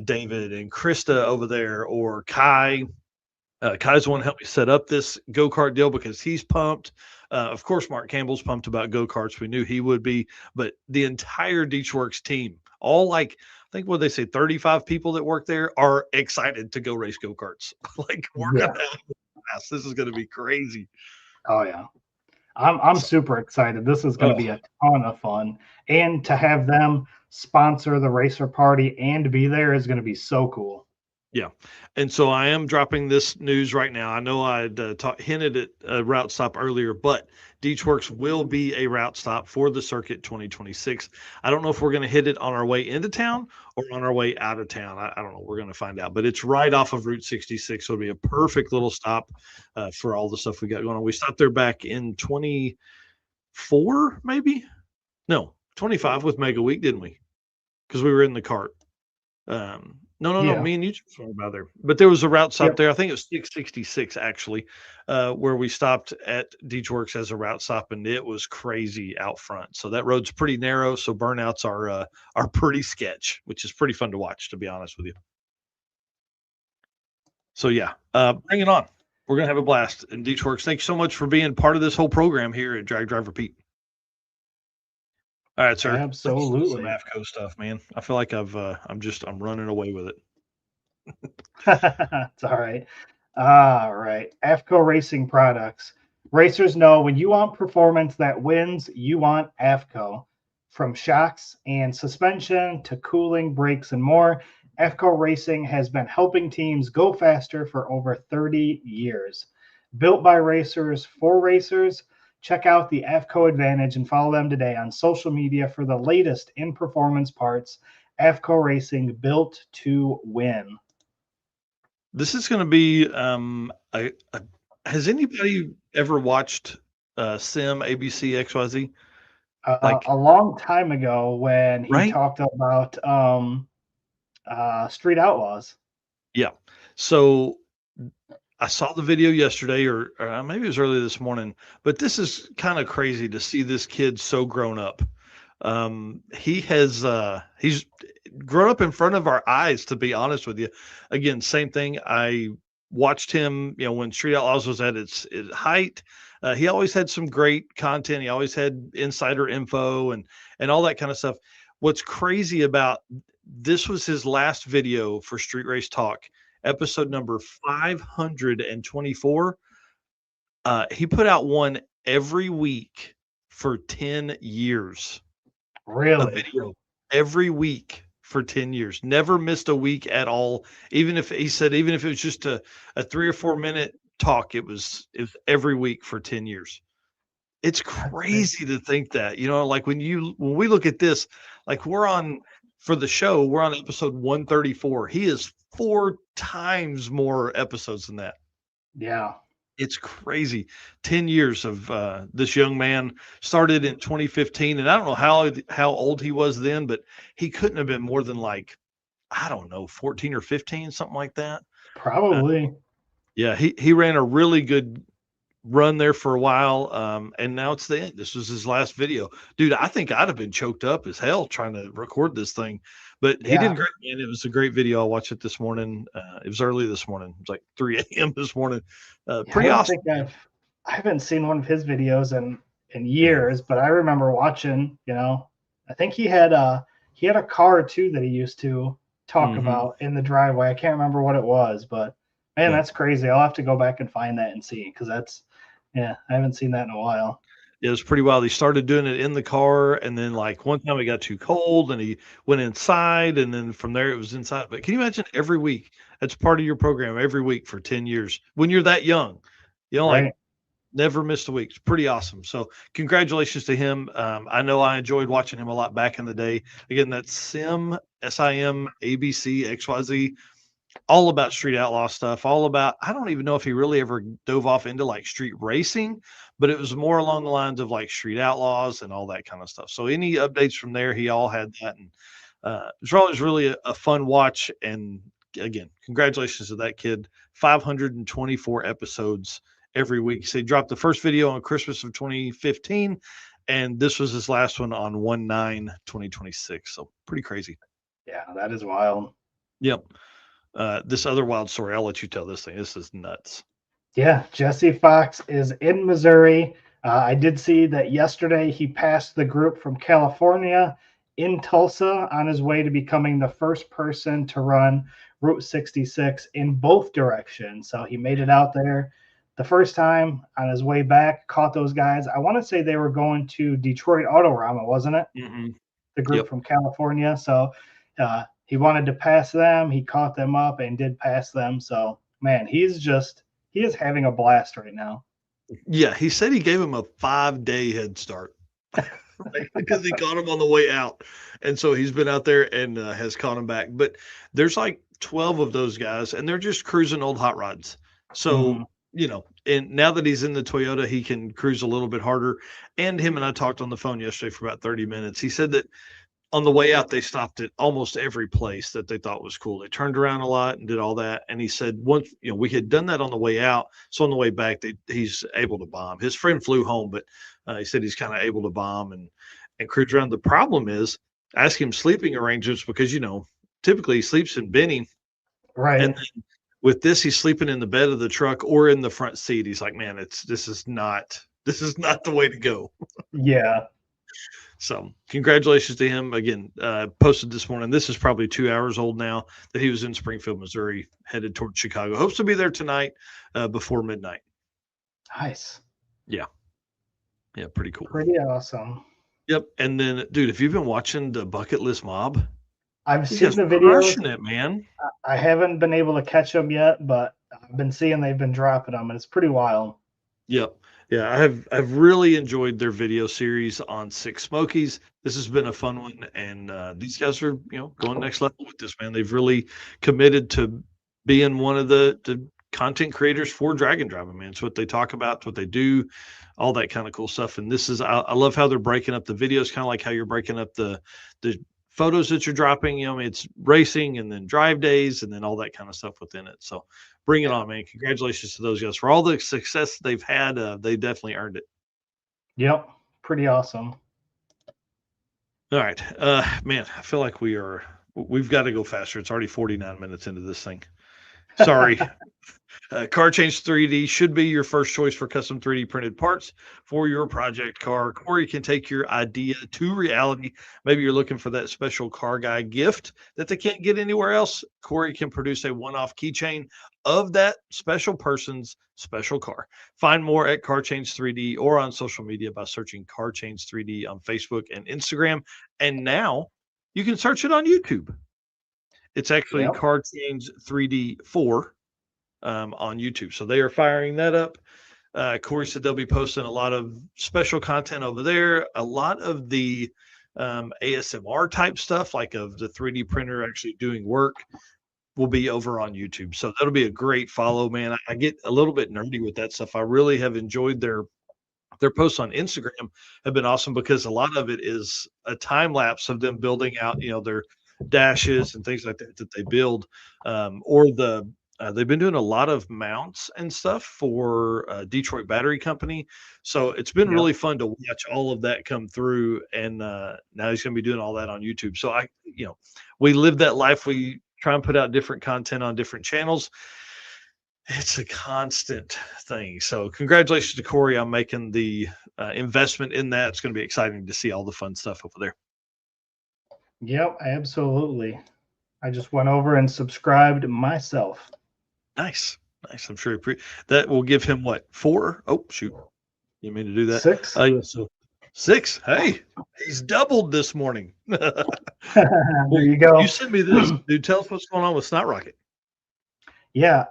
David and Krista over there, or Kai. Kai's the one helped me set up this go-kart deal because he's pumped. Of course, Mark Campbell's pumped about go-karts. We knew he would be, but the entire Deechworks team, all I think what they say, 35 people that work there, are excited to go race go-karts. Like, we're gonna have a blast. This is going to be crazy. Oh yeah. I'm super excited. This is going to be a ton of fun, and to have them sponsor the racer party and be there is going to be so cool. Yeah. And so I am dropping this news right now. I know I'd hinted at a route stop earlier, but Deechworks will be a route stop for the circuit 2026. I don't know if we're going to hit it on our way into town or on our way out of town. I don't know. We're going to find out, but it's right off of Route 66. So it'll be a perfect little stop for all the stuff we got going on. We stopped there back in 24, maybe? No, 25 with Mega Week, didn't we? Because we were in the cart. No. Me and you just went about there. But there was a route stop there. I think it was 666 actually, where we stopped at Deechworks as a route stop, and it was crazy out front. So that road's pretty narrow. So burnouts are pretty sketch, which is pretty fun to watch, to be honest with you. So yeah, bring it on. We're gonna have a blast. And Deechworks, thanks so much for being part of this whole program here at Drag Driver Pete. All right, sir. Absolutely. Some AFCO stuff, man. I feel like I'm running away with it. It's all right. All right. AFCO Racing Products. Racers know when you want performance that wins, you want AFCO. From shocks and suspension to cooling, brakes, and more, AFCO Racing has been helping teams go faster for over 30 years. Built by racers for racers, check out the AFCO Advantage and follow them today on social media for the latest in performance parts. AFCO Racing, built to win. This is going to be has anybody ever watched Sim ABC XYZ? A long time ago when he talked about Street Outlaws. Yeah. So I saw the video yesterday, or maybe it was early this morning, but this is kind of crazy to see this kid so grown up. He's grown up in front of our eyes, to be honest with you. Again, same thing. I watched him, when Street Outlaws was at its height. He always had some great content. He always had insider info and all that kind of stuff. What's crazy about this was his last video for Street Race Talk, episode number 524. He put out one every week for 10 years. A Really? video every week for 10 years. Never missed a week at all. Even if it was just a 3 or 4 minute talk, it was every week for 10 years. It's crazy to think that, like when we look at this, like for the show, we're on episode 134. He is 4 times more episodes than that. Yeah. It's crazy. 10 years of this young man. Started in 2015, and I don't know how old he was then, but he couldn't have been more than, like, I don't know, 14 or 15, something like that. Probably. Yeah, he ran a really good run there for a while, and now it's the end. This was his last video. Dude, I think I'd have been choked up as hell trying to record this thing, but he did great, man. It was a great video. I watched it this morning. It was early this morning. It was like 3 a.m. this morning. Pretty awesome. I haven't seen one of his videos in years, but I remember watching, I think he had a car too that he used to talk about in the driveway. I can't remember what it was, but man, that's crazy. I'll have to go back and find that and see, because I haven't seen that in a while. It was pretty wild. He started doing it in the car, and then like one time it got too cold and he went inside, and then from there it was inside. But can you imagine every week? That's part of your program every week for 10 years when you're that young, like never missed a week. It's pretty awesome. So congratulations to him. I know I enjoyed watching him a lot back in the day. Again, that's SIM, SIM, ABC, XYZ. All about Street Outlaw stuff, all about, I don't even know if he really ever dove off into like street racing, but it was more along the lines of like Street Outlaws and all that kind of stuff. So any updates from there, he all had that. And it was always really a fun watch. And again, congratulations to that kid. 524 episodes every week. So he dropped the first video on Christmas of 2015, and this was his last one on 1/9/2026. So pretty crazy. Yeah, that is wild. Yep. This other wild story, I'll let you tell this thing. This is nuts. Yeah, Jesse Fox is in Missouri. I did see that yesterday he passed the group from California in Tulsa on his way to becoming the first person to run Route 66 in both directions. So he made it out there the first time. On his way back, caught those guys. I want to say they were going to Detroit Autorama, wasn't it? Mm-hmm. The group from California. So he wanted to pass them. He caught them up and did pass them. So, man, he is having a blast right now. Yeah, he said he gave him a 5-day head start because he caught him on the way out. And so he's been out there and has caught him back. But there's like 12 of those guys, and they're just cruising old hot rods. So, and now that he's in the Toyota, he can cruise a little bit harder. And him and I talked on the phone yesterday for about 30 minutes. He said that on the way out, they stopped at almost every place that they thought was cool. They turned around a lot and did all that. And he said, once, we had done that on the way out. So on the way back, he's able to bomb. His friend flew home, but he said he's kind of able to bomb and cruise around. The problem is, ask him sleeping arrangements, because, typically he sleeps in Benny. Right. And then with this, he's sleeping in the bed of the truck or in the front seat. He's like, man, this is not the way to go. Yeah. So congratulations to him. Again, posted this morning. This is probably 2 hours old now, that he was in Springfield, Missouri, headed towards Chicago. Hopes to be there tonight before midnight. Nice. Yeah. Yeah, pretty cool. Pretty awesome. Yep. And then, dude, if you've been watching the Bucket List Mob, I've seen the videos. Crushing it, man. I haven't been able to catch them yet, but I've been seeing they've been dropping them, and it's pretty wild. Yep. Yeah, I've really enjoyed their video series on Six Smokies. This has been a fun one, and these guys are going next level with this, man. They've really committed to being one of the content creators for Dragon Driving, man. It's what they talk about, it's what they do, all that kind of cool stuff. And this is I love how they're breaking up the videos, kind of like how you're breaking up the photos that you're dropping. I mean, it's racing and then drive days and then all that kind of stuff within it. So bring it on, man. Congratulations to those guys for all the success they've had. They definitely earned it. Yep. Pretty awesome. All right. Man, I feel like we've got to go faster. It's already 49 minutes into this thing. Sorry. Car Change 3D should be your first choice for custom 3D printed parts for your project car. Corey can take your idea to reality. Maybe you're looking for that special car guy gift that they can't get anywhere else. Corey can produce a one-off keychain of that special person's special car. Find more at Car Change 3D or on social media by searching Car Change 3D on Facebook and Instagram. And now you can search it on YouTube. It's actually Car Change 3D 4 on YouTube. So they are firing that up. Corey said they'll be posting a lot of special content over there. A lot of the ASMR type stuff, like of the 3D printer actually doing work, will be over on YouTube. So that'll be a great follow, man. I get a little bit nerdy with that stuff. I really have enjoyed their posts on Instagram have been awesome because a lot of it is a time lapse of them building out, their dashes and things like that they build, or they've been doing a lot of mounts and stuff for Detroit Battery Company. So it's been really fun to watch all of that come through. And now he's going to be doing all that on YouTube. So we live that life. We try and put out different content on different channels. It's a constant thing. So congratulations to Corey on making the investment in that. It's going to be exciting to see all the fun stuff over there. Yep, absolutely. I just went over and subscribed myself. Nice. I'm sure that will give him what, 4? Oh, shoot. You mean to do that? 6. Yeah, so 6. Hey, he's doubled this morning. There you go. You sent me this, dude. Tell us what's going on with Snot Rocket. Yeah.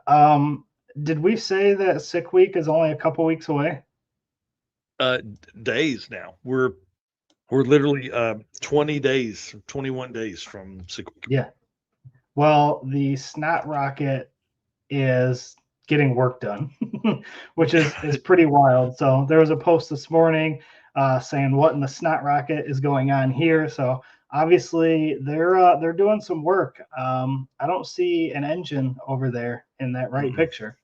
Did we say that Sick Week is only a couple weeks away? Days now. We're literally 20 days, 21 days from Sick Week. Yeah. Well, the Snot Rocket is getting work done, which is pretty wild. So there was a post this morning saying what in the Snot Rocket is going on here. So obviously they're doing some work. I don't see an engine over there in that picture.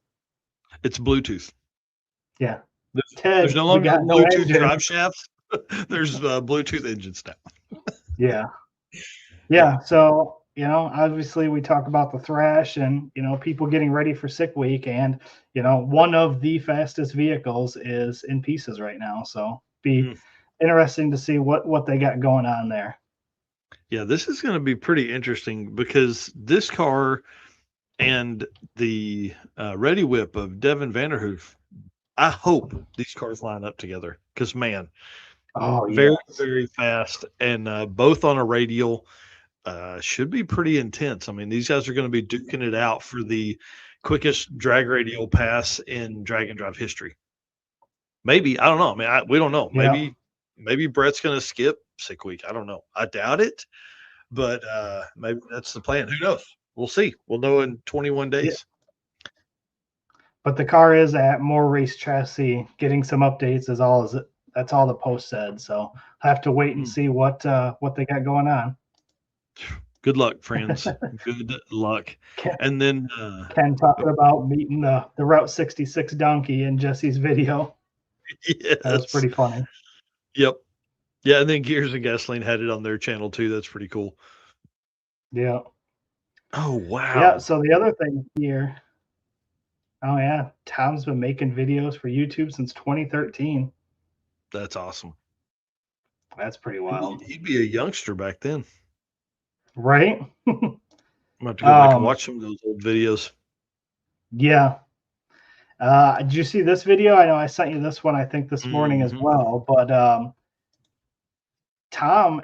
It's Bluetooth. Yeah. There's no longer Bluetooth drive shafts. There's Bluetooth engines now. Yeah. So, obviously we talk about the thrash and, people getting ready for Sick Week, and, one of the fastest vehicles is in pieces right now. So be interesting to see what they got going on there. Yeah, this is going to be pretty interesting because this car and the Ready Whip of Devin Vanderhoof, I hope these cars line up together because, man, very, very fast, and both on a radial. Should be pretty intense. I mean, these guys are going to be duking it out for the quickest drag radial pass in drag and drive history. Maybe, I don't know. I mean, we don't know. Maybe Brett's going to skip Sick Week. I don't know. I doubt it, but maybe that's the plan. Who knows? We'll see. We'll know in 21 days. Yeah. But the car is at More Race Chassis getting some updates. That's all the post said. So have to wait and see what they got going on. Good luck, friends. Good luck. And then Ken talking about meeting the Route 66 donkey in Jesse's video. Yes. That was pretty funny. Yep. Yeah, and then Gears and Gasoline had it on their channel too. That's pretty cool. Yeah. Oh, wow. Yeah, so the other thing here. Oh, yeah. Tom's been making videos for YouTube since 2013. That's awesome. That's pretty wild. He'd be a youngster back then. Right? I'm going to have to go back and watch some of those old videos. Yeah. Did you see this video? I know I sent you this one, I think, this morning as well. But Tom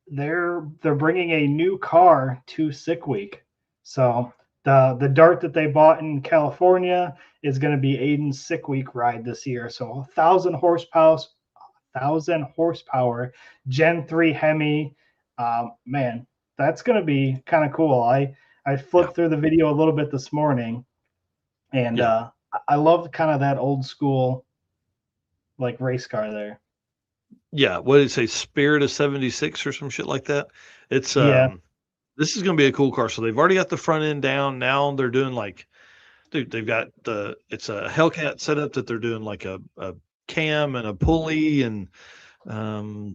they're bringing a new car to Sick Week. So the Dart that they bought in California is going to be Aiden's Sick Week ride this year. So 1,000 horsepower Gen 3 Hemi. Man, that's going to be kind of cool. I flipped through the video a little bit this morning, and I love kind of that old school like race car there. Yeah, what did it say? Spirit of 76 or some shit like that. It's Yeah. this is gonna be a cool car. So they've already got the front end down. Now they're doing like, dude, they've got it's a Hellcat setup that they're doing like a cam and a pulley and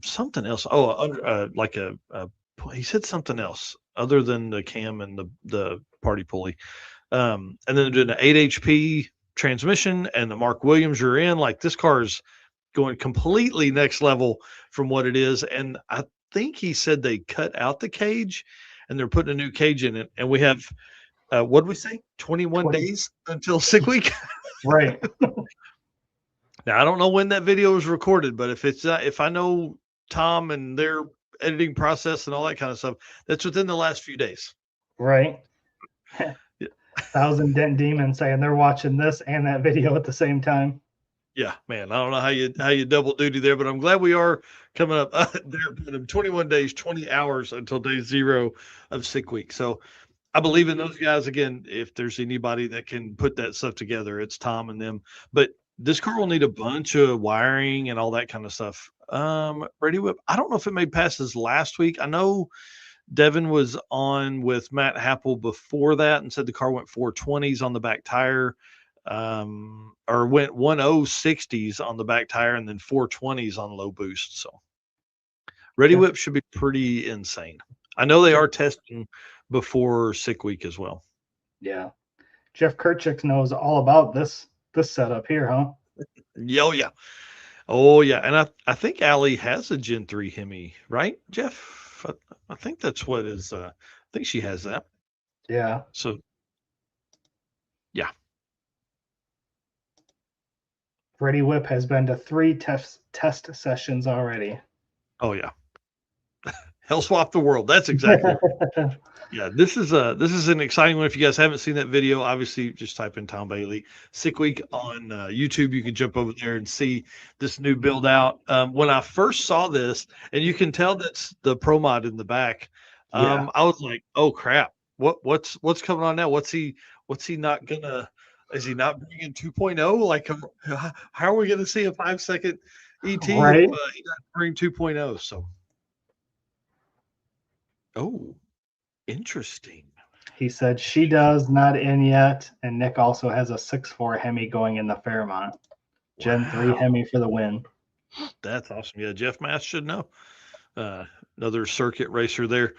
something else. Oh, like he said something else other than the cam and the party pulley. And then they're doing an 8 HP transmission and the Mark Williams you're in. Like this car is going completely next level from what it is. And I think he said they cut out the cage and they're putting a new cage in it. And we have what did we say? 21 20. days until sick week. Right. Now I don't know when that video was recorded, but if I know Tom and their editing process and all that kind of stuff, that's within the last few days. Right. Yeah. Thousand Dent Demons saying they're watching this and that video at the same time. Yeah, man. I don't know how you double duty there, but I'm glad we are coming up there. 21 days, 20 hours until day 0 of sick week. So I believe in those guys. Again, if there's anybody that can put that stuff together, it's Tom and them. But this car will need a bunch of wiring and all that kind of stuff. Ready Whip. I don't know if it made passes last week. I know Devin was on with Matt Happel before that and said the car went 420s on the back tire, or went 1060s on the back tire and then 420s on low boost. So Ready Whip should be pretty insane. I know they are testing before sick week as well. Yeah. Jeff Kirchhoff knows all about this setup here, huh? Yeah. Oh yeah. And I think Allie has a Gen 3 Hemi, right, Jeff? I think that's what is I think she has that. Yeah. So yeah. Ready Whip has been to 3 test sessions already. Oh yeah. Hell swap the world. That's exactly right. Yeah, this is an exciting one. If you guys haven't seen that video, obviously just type in Tom Bailey Sick Week on YouTube. You can jump over there and see this new build out. When I first saw this, and you can tell that's the Pro Mod in the back, Yeah. I was like, oh crap, what's coming on now? What's he not gonna? Is he not bringing 2.0? Like, how are we gonna see a 5-second ET Right. if he doesn't bring 2.0? So, oh. Interesting. He said she does, not in yet. And Nick also has a 6.4 Hemi going in the Fairmont. Gen 3 Hemi for the win. That's awesome. Yeah, Jeff Mass should know. Another circuit racer there,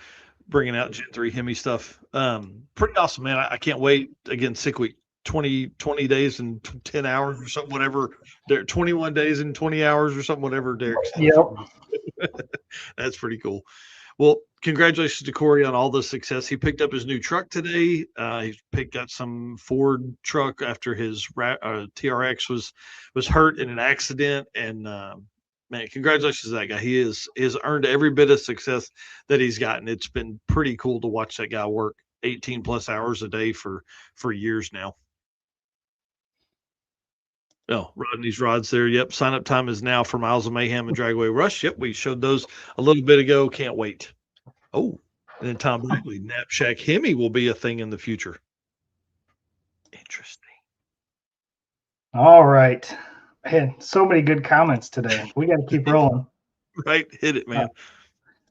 bringing out Gen 3 Hemi stuff. Pretty awesome, man. I can't wait. Again, sick week. 20 days and 10 hours or something, whatever. There, 21 days and 20 hours or something, whatever Derek said. Yep. That's pretty cool. Well, congratulations to Corey on all the success. He picked up his new truck today. He picked up some Ford truck after his TRX was hurt in an accident. And man, congratulations to that guy. He has earned every bit of success that he's gotten. It's been pretty cool to watch that guy work 18 plus hours a day for years now. Oh, Rodney's rods there. Yep. Sign up time is now for Miles of Mayhem and Dragway Rush. Yep. We showed those a little bit ago. Can't wait. Oh, and then Tom Blakely, Knapshack Hemi will be a thing in the future. Interesting. All right. Man, so many good comments today. We got to keep rolling. Right. Hit it, man.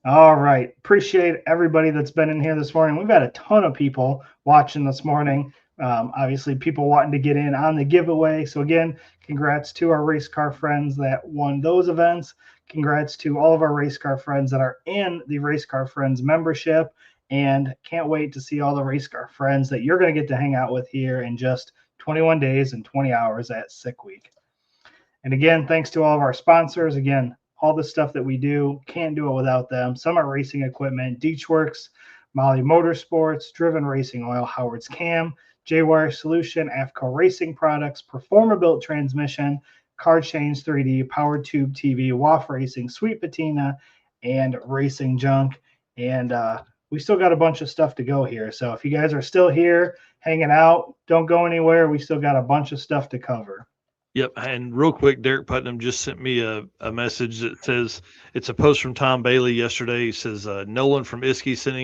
All right. Appreciate everybody that's been in here this morning. We've got a ton of people watching this morning. Obviously, people wanting to get in on the giveaway. So again, congrats to our race car friends that won those events. Congrats to all of our race car friends that are in the Race Car Friends membership. And can't wait to see all the race car friends that you're going to get to hang out with here in just 21 days and 20 hours at Sick Week. And again, thanks to all of our sponsors. Again, all the stuff that we do, can't do it without them. Summit Racing Equipment, Deechworks, Molly Motorsports, Driven Racing Oil, Howard's Cam, J-Wire Solution, AFCO Racing Products, Performer-Built Transmission, Car Change 3D, Power Tube TV, WAF Racing, Sweet Patina, and Racing Junk. And we still got a bunch of stuff to go here. So if you guys are still here hanging out, don't go anywhere. We still got a bunch of stuff to cover. Yep. And real quick, Derek Putnam just sent me a message that says it's a post from Tom Bailey yesterday. He says Nolan from Iski sent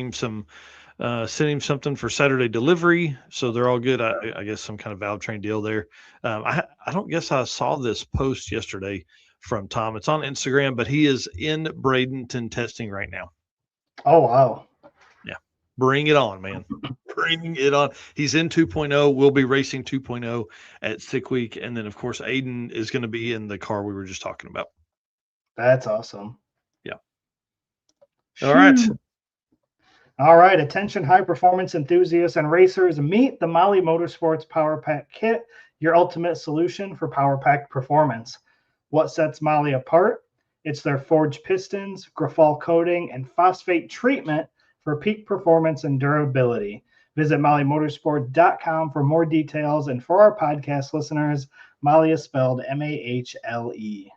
him something for Saturday delivery. So they're all good. I guess some kind of valve train deal there. I don't guess I saw this post yesterday from Tom. It's on Instagram, but he is in Bradenton testing right now. Oh, wow. Bring it on, man. Bring it on. He's in 2.0. We'll be racing 2.0 at Sick Week. And then, of course, Aiden is going to be in the car we were just talking about. That's awesome. Yeah. All right. All right. Attention, high performance enthusiasts and racers. Meet the Mahle Motorsports Power Pack Kit, your ultimate solution for Power Pack performance. What sets Mahle apart? It's their forged pistons, Grafol coating, and phosphate treatment for peak performance and durability. Visit MahleMotorsport.com for more details. And for our podcast listeners, Mahle is spelled Mahle.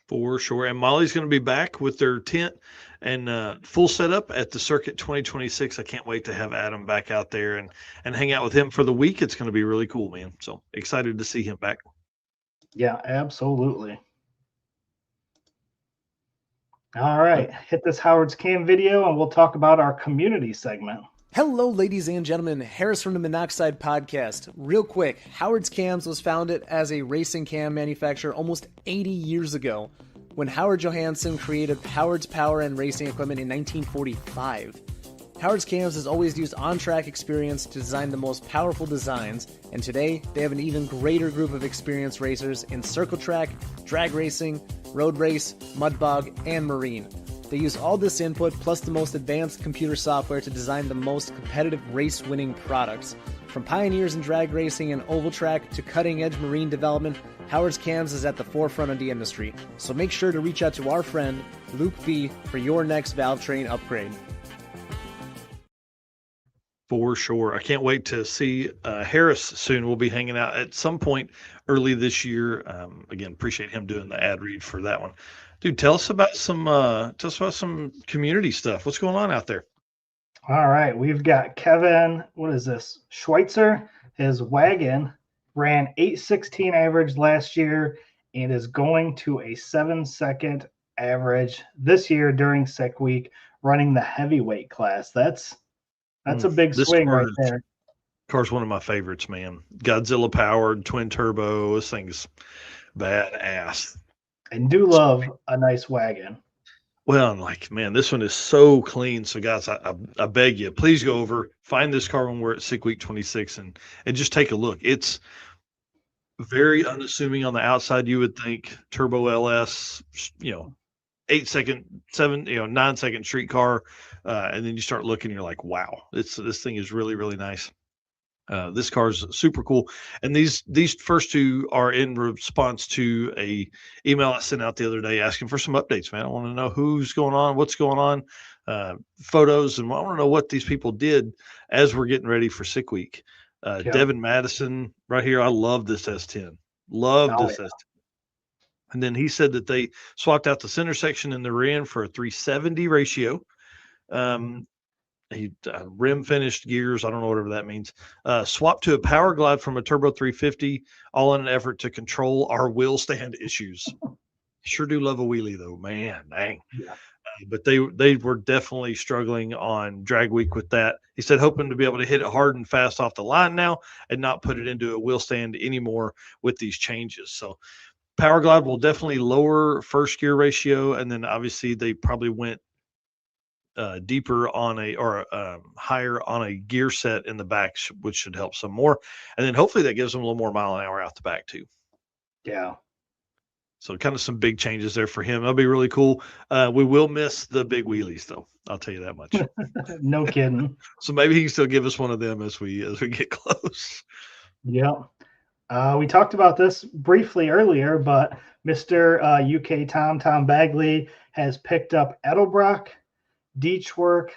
For sure. And Mahle's going to be back with their tent and full setup at the Circuit 2026. I can't wait to have Adam back out there and hang out with him for the week. It's going to be really cool, man. So excited to see him back. Yeah, absolutely. All right, hit this Howard's Cam video and we'll talk about our community segment. Hello, ladies and gentlemen. Harris from the Monoxide Podcast. Real quick, Howard's Cams was founded as a racing cam manufacturer almost 80 years ago when Howard Johansson created Howard's Power and Racing Equipment in 1945. Howard's Cams has always used on-track experience to design the most powerful designs, and today they have an even greater group of experienced racers in circle track, drag racing, road race, mud bog, and marine. They use all this input plus the most advanced computer software to design the most competitive race-winning products. From pioneers in drag racing and oval track to cutting-edge marine development, Howard's Cams is at the forefront of the industry. So make sure to reach out to our friend, Luke V, for your next valve train upgrade. For sure. I can't wait to see Harris soon. We'll be hanging out at some point early this year. Again, appreciate him doing the ad read for that one. Dude, tell us about some community stuff. What's going on out there? All right, we've got Kevin, what is this? Schweitzer. His wagon ran 8:16 average last year and is going to a 7-second average this year during Sick Week, running the heavyweight class. That's a big swing right there. Car's one of my favorites, man. Godzilla powered, twin turbo. This thing's badass. And do love a nice wagon. Well, I'm like, man, this one is so clean. So, guys, I beg you, please go over, find this car when we're at Sick Week 26 and just take a look. It's very unassuming on the outside. You would think turbo LS, 8-second, 9-second street car. And then you start looking, you're like, wow, this thing is really, really nice. This car is super cool. And these first two are in response to a email I sent out the other day asking for some updates, man. I want to know who's going on, what's going on, photos, and I want to know what these people did as we're getting ready for Sick Week. Devin Madison right here. I love this S10. S10. And then he said that they swapped out the center section in the rear end for a 370 ratio. He rim finished gears. I don't know whatever that means. Swapped to a Power Glide from a Turbo 350, all in an effort to control our wheel stand issues. Sure do love a wheelie though, man. Dang. Yeah. But they were definitely struggling on drag week with that. He said hoping to be able to hit it hard and fast off the line now and not put it into a wheel stand anymore with these changes. So Power Glide will definitely lower first gear ratio, and then obviously they probably went deeper on higher on a gear set in the back, which should help some more. And then hopefully that gives them a little more mile an hour out the back too. Yeah. So kind of some big changes there for him. That'll be really cool. We will miss the big wheelies though. I'll tell you that much. No kidding. So maybe he can still give us one of them as we get close. Yeah. We talked about this briefly earlier, but Mr. UK Tom Bagley has picked up Edelbrock, Deechwork,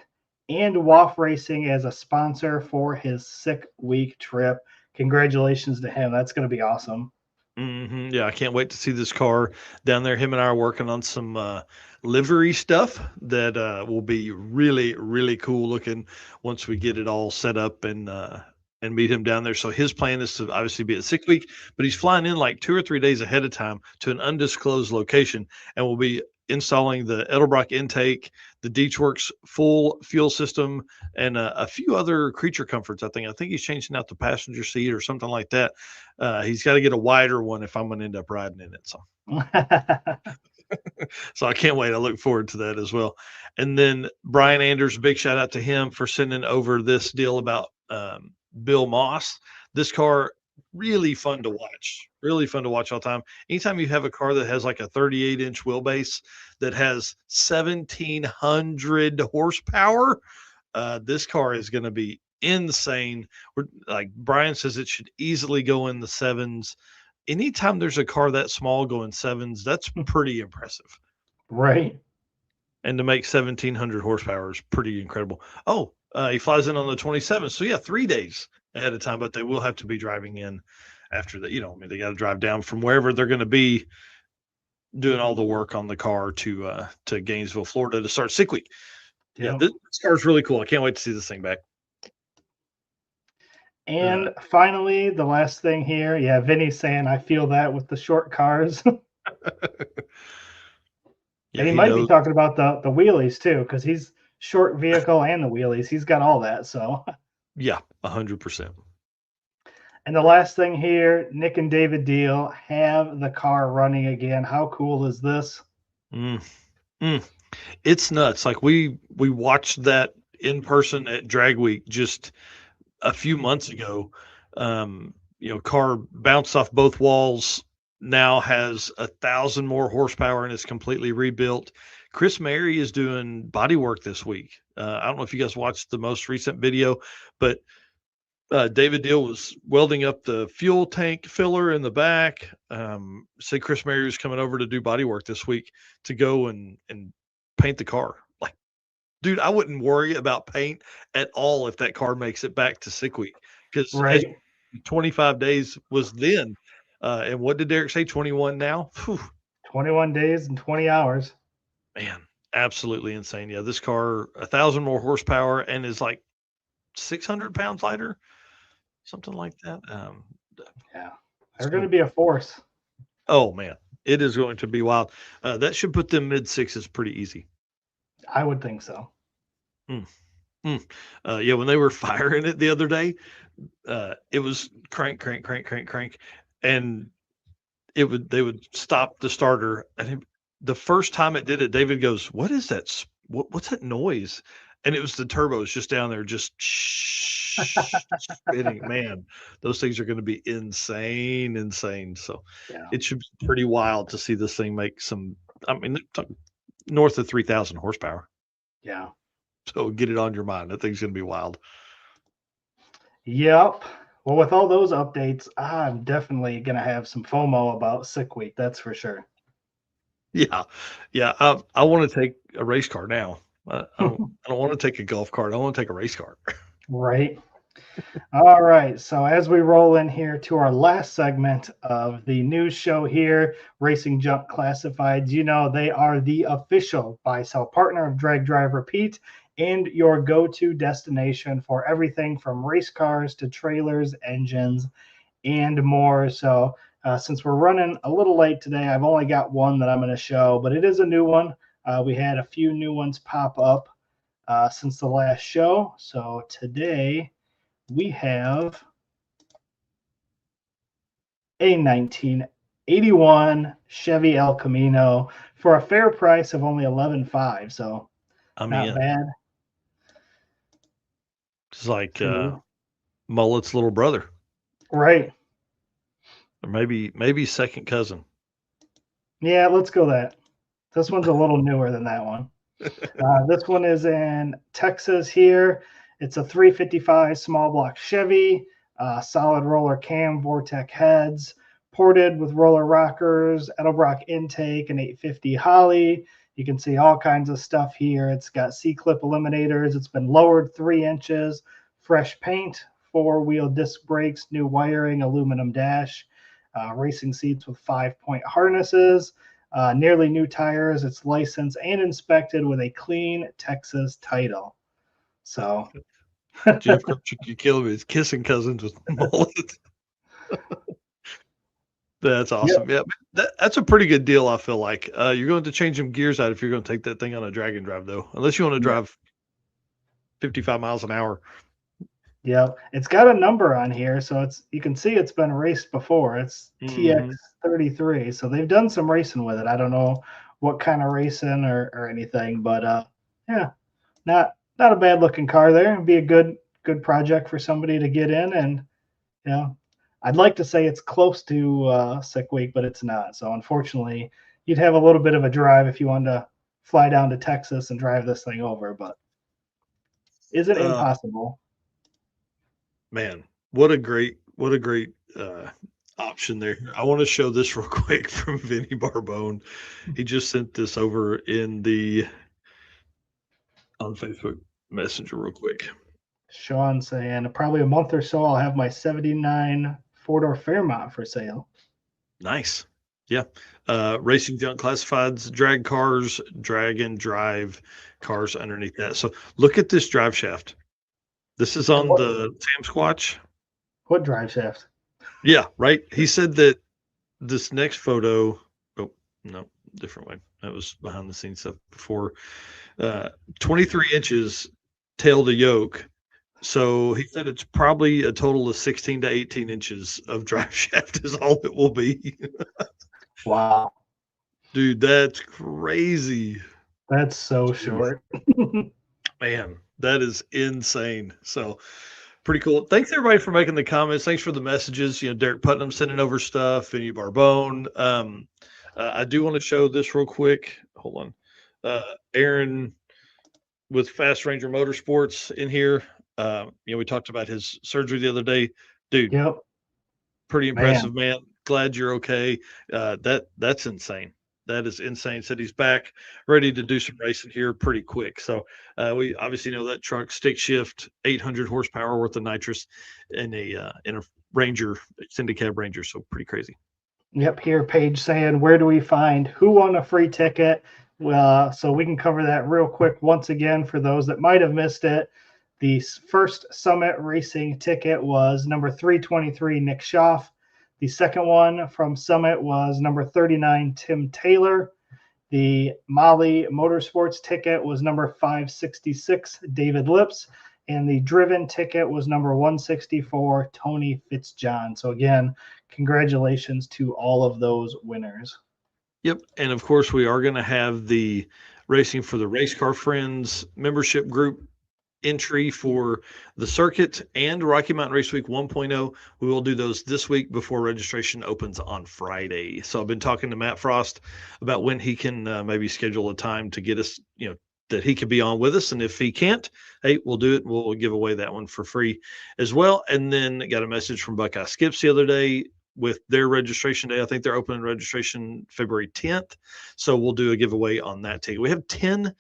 and WAF Racing as a sponsor for his Sick Week trip. Congratulations to him. That's going to be awesome. Mm-hmm. Yeah, I can't wait to see this car down there. Him and I are working on some livery stuff that will be really, really cool looking once we get it all set up and meet him down there. So his plan is to obviously be at Sick Week, but he's flying in like 2 or 3 days ahead of time to an undisclosed location, and we'll be installing the Edelbrock intake, the DeechWorks full fuel system, and a few other creature comforts. I think he's changing out the passenger seat or something like that. He's got to get a wider one if I'm going to end up riding in it. So I can't wait. I look forward to that as well. And then Brian Anders, big shout out to him for sending over this deal about Bill Moss. This car, really fun to watch. Really fun to watch all the time. Anytime you have a car that has like a 38-inch wheelbase that has 1,700 horsepower, this car is going to be insane. Like Brian says, it should easily go in the sevens. Anytime there's a car that small going sevens, that's pretty impressive. Right. And to make 1,700 horsepower is pretty incredible. Oh, he flies in on the 27th. So yeah, 3 days ahead of time, but they will have to be driving in after that. They got to drive down from wherever they're going to be doing all the work on the car to Gainesville, Florida to start Sick Week. Yeah, this car is really cool. I can't wait to see this thing back. And finally, the last thing here. Yeah, Vinny's saying, I feel that with the short cars. And he might be talking about the wheelies too, because he's short vehicle and the wheelies. He's got all that. So yeah, 100%. And the last thing here, Nick and David Deal have the car running again. How cool is this? It's nuts. Like we watched that in person at Drag Week just a few months ago. Car bounced off both walls, now has 1,000 more horsepower and is completely rebuilt. Chris Mary is doing body work this week. I don't know if you guys watched the most recent video, but David Deal was welding up the fuel tank filler in the back. Said Chris Mary was coming over to do body work this week to go and paint the car. Like, dude, I wouldn't worry about paint at all if that car makes it back to Sick Week, because 25 days was then. And what did Derek say? 21 now? Whew. 21 days and 20 hours. Man, absolutely insane. Yeah, this car, 1,000 more horsepower and is like 600 pounds lighter, something like that. Yeah, they're going to be a force. Oh, man, it is going to be wild. That should put them mid-sixes pretty easy. I would think so. Yeah, when they were firing it the other day, it was crank, crank, crank, crank, crank. And they would stop the starter, and the first time it did it, David goes, "What is that? What's that noise?" And it was the turbos just down there, just spinning. Man, those things are going to be insane. So it should be pretty wild to see this thing make some. I mean, north of 3,000 horsepower. Yeah. So get it on your mind. That thing's going to be wild. Yep. Well, with all those updates, I'm definitely going to have some FOMO about Sick Week. That's for sure. Yeah. I want to take a race car now. I don't want to take a golf cart. I want to take a race car. Right. All right. So as we roll in here to our last segment of the news show here, Racing Junk Classifieds, they are the official buy-sell partner of Drag Drive Repeat and your go-to destination for everything from race cars to trailers, engines, and more. So since we're running a little late today, I've only got one that I'm going to show, but it is a new one. We had a few new ones pop up since the last show. So today we have a 1981 Chevy El Camino for a fair price of only $11,500. So not bad. It's like Mullet's little brother. Right. Or maybe second cousin. Yeah, let's go that. This one's a little newer than that one. This one is in Texas here. It's a 355 small block Chevy, solid roller cam, Vortec heads, ported with roller rockers, Edelbrock intake, and 850 Holly. You can see all kinds of stuff here. It's got C-clip eliminators. It's been lowered 3 inches, fresh paint, 4-wheel disc brakes, new wiring, aluminum dash, racing seats with 5-point harnesses, nearly new tires. It's licensed and inspected with a clean Texas title. So Jeff Kirchhoff, you kill me. It's kissing cousins with Mullet. That's awesome. Yeah, that's a pretty good deal. I feel like you're going to change some gears out if you're going to take that thing on a drag and drive, though, unless you want to drive 55 miles an hour. Yep. It's got a number on here, so you can see it's been raced before. It's Mhm. TX33. So they've done some racing with it. I don't know what kind of racing or anything, but yeah, not a bad looking car there. It'd be a good project for somebody to get in, and you know, I'd like to say it's close to Sick Week, but it's not. So unfortunately, you'd have a little bit of a drive if you wanted to fly down to Texas and drive this thing over, but isn't impossible. Man, what a great option there. I want to show this real quick from Vinny Barbone. He just sent this over on Facebook Messenger real quick. Sean saying probably a month or so I'll have my 79 four-door Fairmont for sale. Nice. Yeah. Racing Junk Classifieds, drag cars, drag and drive cars underneath that. So look at this drive shaft. This is on the Sam Squatch. What drive shaft? Yeah, right. He said that this next photo, oh no, different way. That was behind the scenes stuff before. 23 inches tail to yoke. So he said it's probably a total of 16 to 18 inches of drive shaft is all it will be. Wow. Dude, that's crazy. That's so short. Man, that is insane. So pretty cool. Thanks everybody for making the comments. Thanks for the messages. Derek Putnam sending over stuff, Vinny Barbone. I do want to show this real quick. Hold on. Aaron with Fast Ranger Motorsports in here. We talked about his surgery the other day. Dude, Yep. Pretty impressive, man. Glad you're okay. That's insane. That is insane. Said he's back, ready to do some racing here pretty quick. So we obviously know that truck, stick shift, 800 horsepower worth of nitrous in a Ranger, extended cab Ranger. So pretty crazy. Yep. Here, Paige saying, where do we find who won a free ticket? So we can cover that real quick once again for those that might have missed it. The first Summit Racing ticket was number 323, Nick Schaff. The second one from Summit was number 39, Tim Taylor. The Molly Motorsports ticket was number 566, David Lips. And the Driven ticket was number 164, Tony Fitzjohn. So again, congratulations to all of those winners. Yep. And of course, we are going to have the Racing for the Race Car Friends membership group entry for the circuit and Rocky Mountain Race Week 1.0. We will do those this week before registration opens on Friday. So I've been talking to Matt Frost about when he can maybe schedule a time to get us, that he could be on with us. And if he can't, hey, we'll do it. We'll give away that one for free as well. And then got a message from Buckeye Skips the other day with their registration day. I think they're opening registration February 10th. So we'll do a giveaway on that ticket. We have 10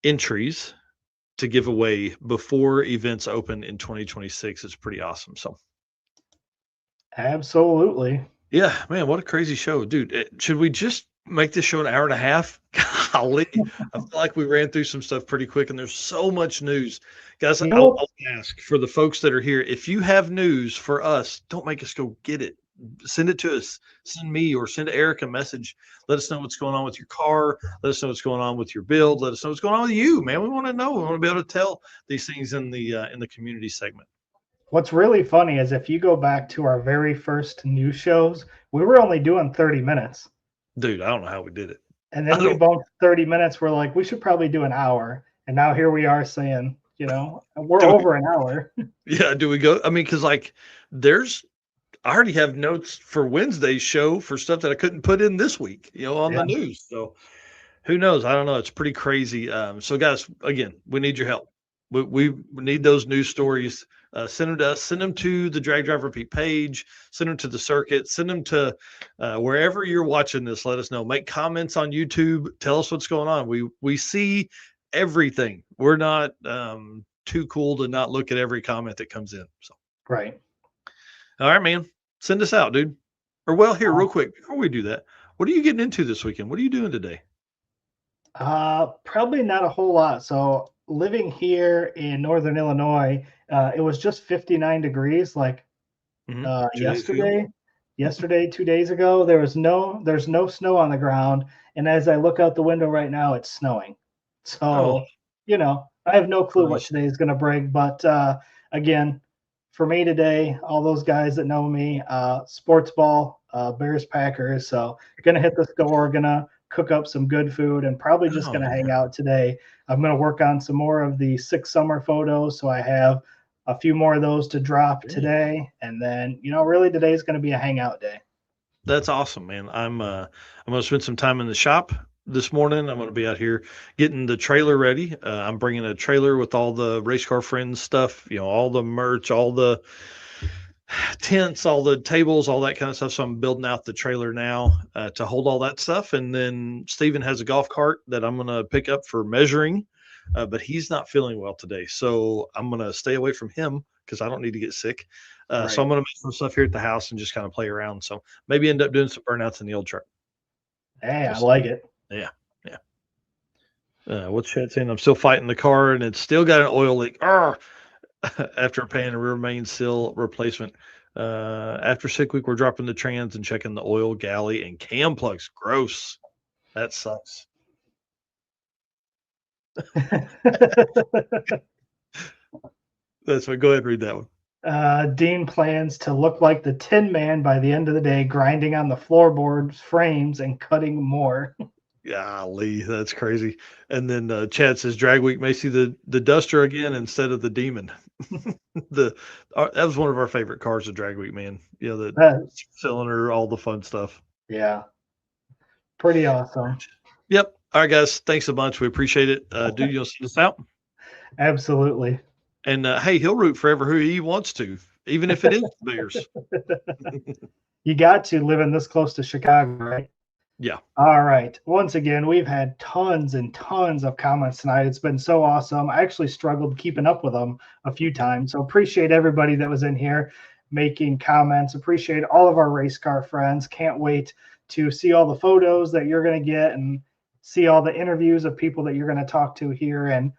entries to give away before events open in 2026. It's pretty awesome. So absolutely. Yeah, man, what a crazy show, dude. Should we just make this show an hour and a half? Golly, I feel like we ran through some stuff pretty quick and there's so much news. Guys, I'll ask for the folks that are here, if you have news for us, don't make us go get it. Send it to us. Send me or send Eric a message. Let us know what's going on with your car. Let us know what's going on with your build. Let us know what's going on with you, man. We want to know. We want to be able to tell these things in the community segment. What's really funny is if you go back to our very first news shows, we were only doing 30 minutes. Dude, I don't know how we did it. And then we bumped 30 minutes. We're like, we should probably do an hour. And now here we are saying, we're over an hour. Yeah. Do we go? I mean, because I already have notes for Wednesday's show for stuff that I couldn't put in this week, on the news. So who knows? I don't know. It's pretty crazy. So guys, again, we need your help. We need those news stories. Send them to us. Send them to the Drag Drive Repeat page. Send them to the circuit. Send them to wherever you're watching this. Let us know. Make comments on YouTube. Tell us what's going on. We see everything. We're not too cool to not look at every comment that comes in. So right. All right, man. Send us out, dude. Or here, real quick, before we do that, what are you getting into this weekend? What are you doing today? Probably not a whole lot. So living here in Northern Illinois, it was just 59 degrees yesterday. Yesterday, 2 days ago, there's no snow on the ground, and as I look out the window right now, it's snowing. So, Oh. I have no clue what Nice. today is going to bring, but again, for me today, all those guys that know me, sports ball, Bears Packers. So, gonna hit the store, gonna cook up some good food, and probably just Oh, gonna yeah. hang out today. I'm gonna work on some more of the 6 summer photos, so I have a few more of those to drop Yeah. today, and then really today's gonna be a hangout day. That's awesome, man. I'm gonna spend some time in the shop this morning. I'm gonna be out here getting the trailer ready. I'm bringing a trailer with all the race car friends stuff, all the merch, all the tents, all the tables, all that kind of stuff. So I'm building out the trailer now to hold all that stuff. And then Steven has a golf cart that I'm gonna pick up for measuring, but he's not feeling well today, so I'm gonna stay away from him because I don't need to get sick. So I'm Right. gonna make some stuff here at the house and just kind of play around. So maybe end up doing some burnouts in the old truck. Hey, I We'll like see. it. Yeah, yeah. What's Chad saying? I'm still fighting the car and it's still got an oil leak. Arr! After paying a rear main seal replacement. After 6 week, we're dropping the trans and checking the oil, galley, and cam plugs. Gross. That sucks. That's what. Go ahead and read that one. Dean plans to look like the Tin Man by the end of the day, grinding on the floorboards, frames, and cutting more. Golly, that's crazy. And then Chad says drag week may see the Duster again instead of the Demon. That was one of our favorite cars of drag week, man. The That- cylinder, all the fun stuff. yeah, pretty awesome. Yep. All right, guys. Thanks a bunch. We appreciate it. Dude, you'll send us out. Absolutely. And hey, he'll root for who he wants to, even if it is the Bears. You got to living this close to Chicago, right? Yeah. All right. Once again, we've had tons and tons of comments tonight. It's been so awesome. I actually struggled keeping up with them a few times. So appreciate everybody that was in here making comments. Appreciate all of our race car friends. Can't wait to see all the photos that you're going to get and see all the interviews of people that you're going to talk to here in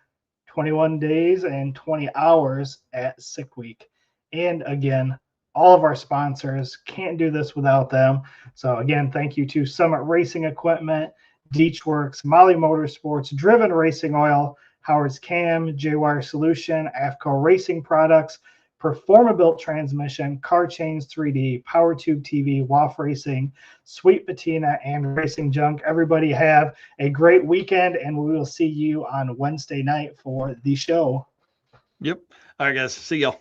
21 days and 20 hours at Sick Week. And again, all of our sponsors, can't do this without them. So again, thank you to Summit Racing Equipment, Deechworks, Molly Motorsports, Driven Racing Oil, Howard's Cam, J-Wire Solution, AFCO Racing Products, Performabuilt Transmission, Car Chains 3D, PowerTube TV, WAF Racing, Sweet Patina, and Racing Junk. Everybody have a great weekend, and we will see you on Wednesday night for the show. Yep. All right, guys. See y'all.